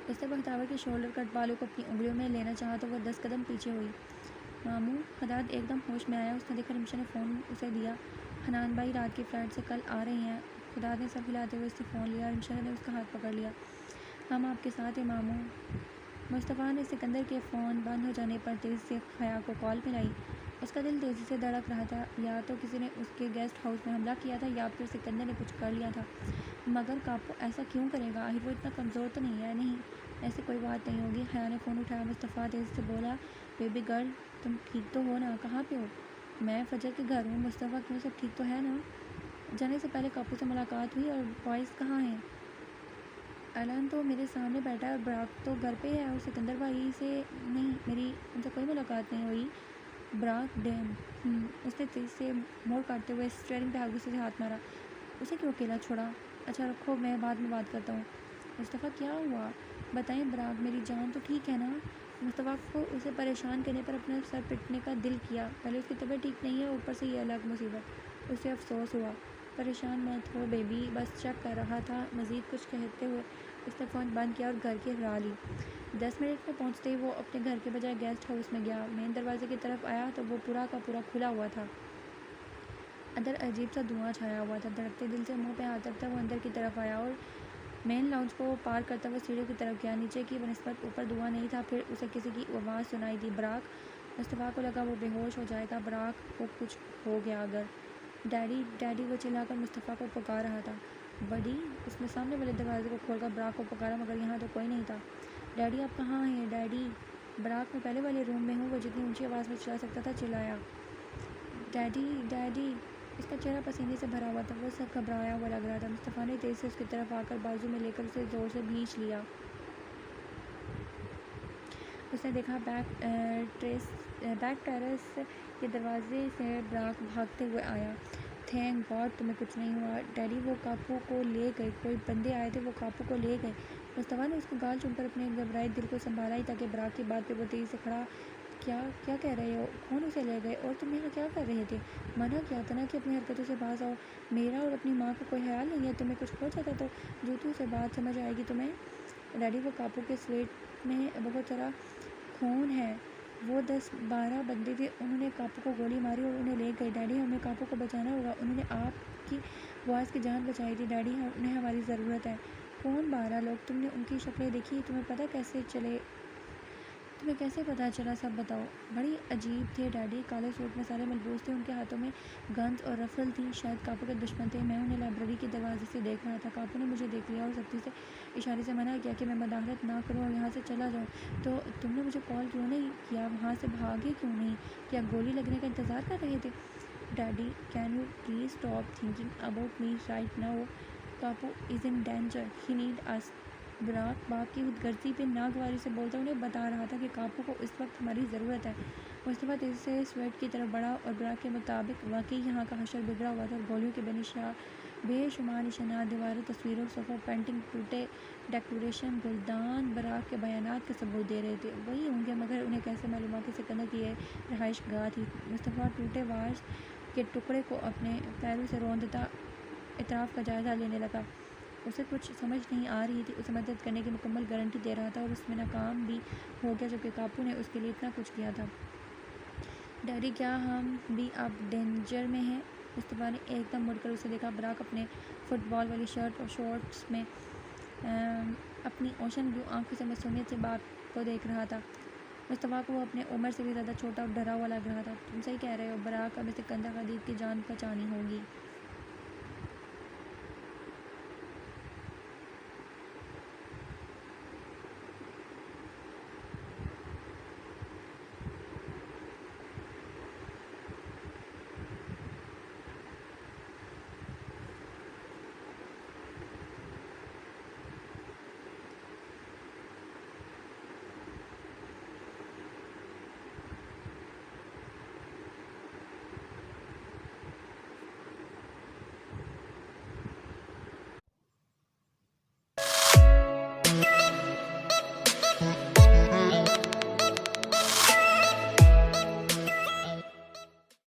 A: اس نے بختاور کے شولڈر کٹ بالوں کو اپنی انگلیوں میں لینا چاہا تو وہ 10 قدم پیچھے ہوئی۔ ماموں، خداد ایک دم ہوش میں آیا۔ اس نے دیکھا رمشا نے فون اسے دیا، حنان بھائی رات کی فلائٹ سے کل آ رہے ہیں۔ خداد نے سر ہلاتے ہوئے اس سے فون لیا۔ رمشا نے اس کا ہاتھ پکڑ لیا، ہم آپ کے ساتھ ہیں ماموں۔ مصطفیٰ نے سکندر کے فون بند ہو جانے پر تیزی سے حیا کو کال ملائی۔ اس کا دل تیزی سے دھڑک رہا تھا، یا تو کسی نے اس کے گیسٹ ہاؤس میں حملہ کیا تھا یا پھر سکندر نے کچھ کر لیا تھا، مگر کاپو ایسا کیوں کرے گا؟ آخر وہ اتنا کمزور تو نہیں ہے۔ نہیں، ایسی کوئی بات نہیں ہوگی۔ حیا نے فون اٹھایا۔ مصطفیٰ تیزی سے بولا، بیبی گرل تم ٹھیک تو ہو نا؟ کہاں پہ ہو؟ میں فجر کے گھر ہوں۔ مصطفیٰ، کیوں سب ٹھیک تو ہے نا؟ جانے سے پہلے کاپو سے ملاقات ہوئی؟ اور بوائز کہاں ہیں؟ ایلن تو میرے سامنے بیٹھا ہے اور براک تو گھر پہ ہے، اور سکندر بھائی سے نہیں، میری ان سے کوئی ملاقات نہیں ہوئی۔ براک ڈیم، اس نے تیز سے موڑ کاٹتے ہوئے اسٹیئرنگ پہ غصے سے ہاتھ مارا۔ اسے کیوں اکیلا چھوڑا؟ اچھا رکھو، میں بعد میں بات کرتا ہوں۔ مصطفیٰ، کیا ہوا؟ بتائیں براک، میری جان تو ٹھیک ہے نا؟ مصطفیٰ کو اسے پریشان کرنے پر اپنا سر پٹنے کا دل کیا، پہلے اس کی طبیعت ٹھیک نہیں ہے، اوپر سے یہ الگ مصیبت۔ اسے افسوس ہوا۔ پریشان مت ہو بیبی، بس چیک کر رہا تھا۔ مزید کچھ کہتے ہوئے اس نے فون بند کیا اور گھر کی راہ لی۔ 10 منٹ میں پہنچتے ہی وہ اپنے گھر کے بجائے گیسٹ ہاؤس میں گیا۔ مین دروازے کی طرف آیا تو وہ پورا کا پورا کھلا ہوا تھا۔ اندر عجیب سا دھواں چھایا ہوا تھا۔ دھڑکتے دل سے منہ پہ ہاتھ رکھتا وہ اندر کی طرف آیا اور مین لاؤنج کو پار کرتا ہوا سیڑھیوں کی طرف گیا۔ نیچے کی بنسبت اوپر دھواں نہیں تھا۔ پھر اسے کسی کی آواز سنائی دی، براک۔ مصطفیٰ کو لگا وہ بے ہوش ہو جائے گا، براک کو کچھ ہو گیا اگر۔ ڈیڈی ڈیڈی، وہ چلا کر مصطفیٰ کو پکار رہا تھا۔ بڈی، اس نے سامنے والے دروازے کو کھول کر براک کو پکارا، مگر یہاں تو کوئی نہیں تھا۔ ڈیڈی آپ کہاں ہیں؟ ڈیڈی، براک، میں پہلے والے روم میں ہوں۔ وہ جتنی اونچی آواز میں چلا سکتا تھا چلایا، ڈیڈی ڈیڈی۔ اس کا چہرہ پسینے سے بھرا ہوا تھا، وہ سب گھبرایا ہوا لگ رہا تھا۔ مصطفیٰ نے تیز سے اس کی طرف آ کر بازو میں لے کر اسے زور سے بھینچ لیا۔ اس نے دیکھا بیک ٹیرس کے دروازے سے براک بھاگتے ہوئے آیا۔ تھینک گاڈ تمہیں کچھ نہیں ہوا۔ ڈیڈی، وہ کاپو کو لے گئے، کوئی بندے آئے تھے، وہ کاپو کو لے گئے۔ مصطفیٰ نے اس کا گال چوم کر اپنے گھبرائے دل کو سنبھالا ہی تاکہ براک کی بات پہ وہ تیزی سے کھڑا۔ کیا کہہ رہے ہو؟ کون اسے لے گئے؟ اور تم یہاں کیا کر رہے تھے؟ منع کیا تھا نا کہ اپنی حرکتوں سے باز آؤ۔ میرا اور اپنی ماں کا کوئی خیال نہیں ہے؟ تمہیں کچھ ہو جاتا تو جو سے بات سمجھ آئے گی تمہیں۔ ڈیڈی، وہ کاپو کے سویٹ میں بہت سارا خون ہے، وہ 10-12 بندے تھے، انہوں نے کاپو کو گولی ماری اور انہیں لے گئے۔ ڈیڈی ہمیں کاپو کو بچانا ہوگا، انہوں نے آپ کی باس کی جان بچائی تھی ڈیڈی، انہیں ہماری ضرورت ہے۔ کون 12 لوگ؟ تم نے ان کی شکلیں دیکھی؟ تمہیں کیسے پتہ چلا؟ سب بتاؤ۔ بڑی عجیب تھے ڈیڈی، کالے سوٹ میں سارے ملبوس تھے، ان کے ہاتھوں میں گنز اور رفل تھی، شاید کاپو کے دشمن تھے۔ میں انہیں لائبریری کے دروازے سے دیکھ رہا تھا، کاپو نے مجھے دیکھ لیا اور سختی سے اشارے سے منع کیا کہ میں مداخلت نہ کروں اور یہاں سے چلا جاؤں۔ تو تم نے مجھے کال کیوں نہیں کیا؟ وہاں سے بھاگے کیوں نہیں؟ کیا گولی لگنے کا انتظار کر رہے تھے؟ Daddy can you please stop thinking about me right now? کاپو is in danger, he need us. براک باپ کی خود غرضی پہ ناگواری سے بولتا انہیں بتا رہا تھا کہ کاپو کو اس وقت ہماری ضرورت ہے۔ مصطفیٰ تیزی سے سویٹ کی طرف بڑھا اور براک کے مطابق واقعی یہاں کا حشر بگڑا ہوا تھا اور گولیوں کے بے شمار نشانات، دیواروں، تصویروں، صفوں، پینٹنگ، ٹوٹے ڈیکوریشن، گلدان براک کے بیانات کا ثبوت دے رہے تھے۔ وہی ہوں گے، مگر انہیں کیسے معلوم کہ سکندر کی یہ رہائش گاہ تھی؟ مصطفیٰ ٹوٹے واش کے ٹکڑے کو اپنے پیروں سے روندتا اطراف کا جائزہ لینے لگا۔ اسے کچھ سمجھ نہیں آ رہی تھی، اسے مدد کرنے کی مکمل گارنٹی دے رہا تھا اور اس میں ناکام بھی ہو گیا جبکہ کاپو نے اس کے لیے اتنا کچھ کیا تھا۔ ڈیڈی کیا ہم بھی اب ڈینجر میں ہیں؟ مصطفیٰ نے ایک دم مڑ کر اسے دیکھا۔ براک اپنے فٹ بال والی شرٹ اور شورٹس میں اپنی اوشن بلو آنکھوں سے معصومیت سے باپ کو دیکھ رہا تھا۔ مصطفیٰ کو وہ اپنے عمر سے بھی زیادہ چھوٹا اور ڈرا ہوا لگ رہا تھا۔ تم صحیح کہہ رہے ہو براک، ہمیں سکندر حدید کی جان بچانی ہوگی۔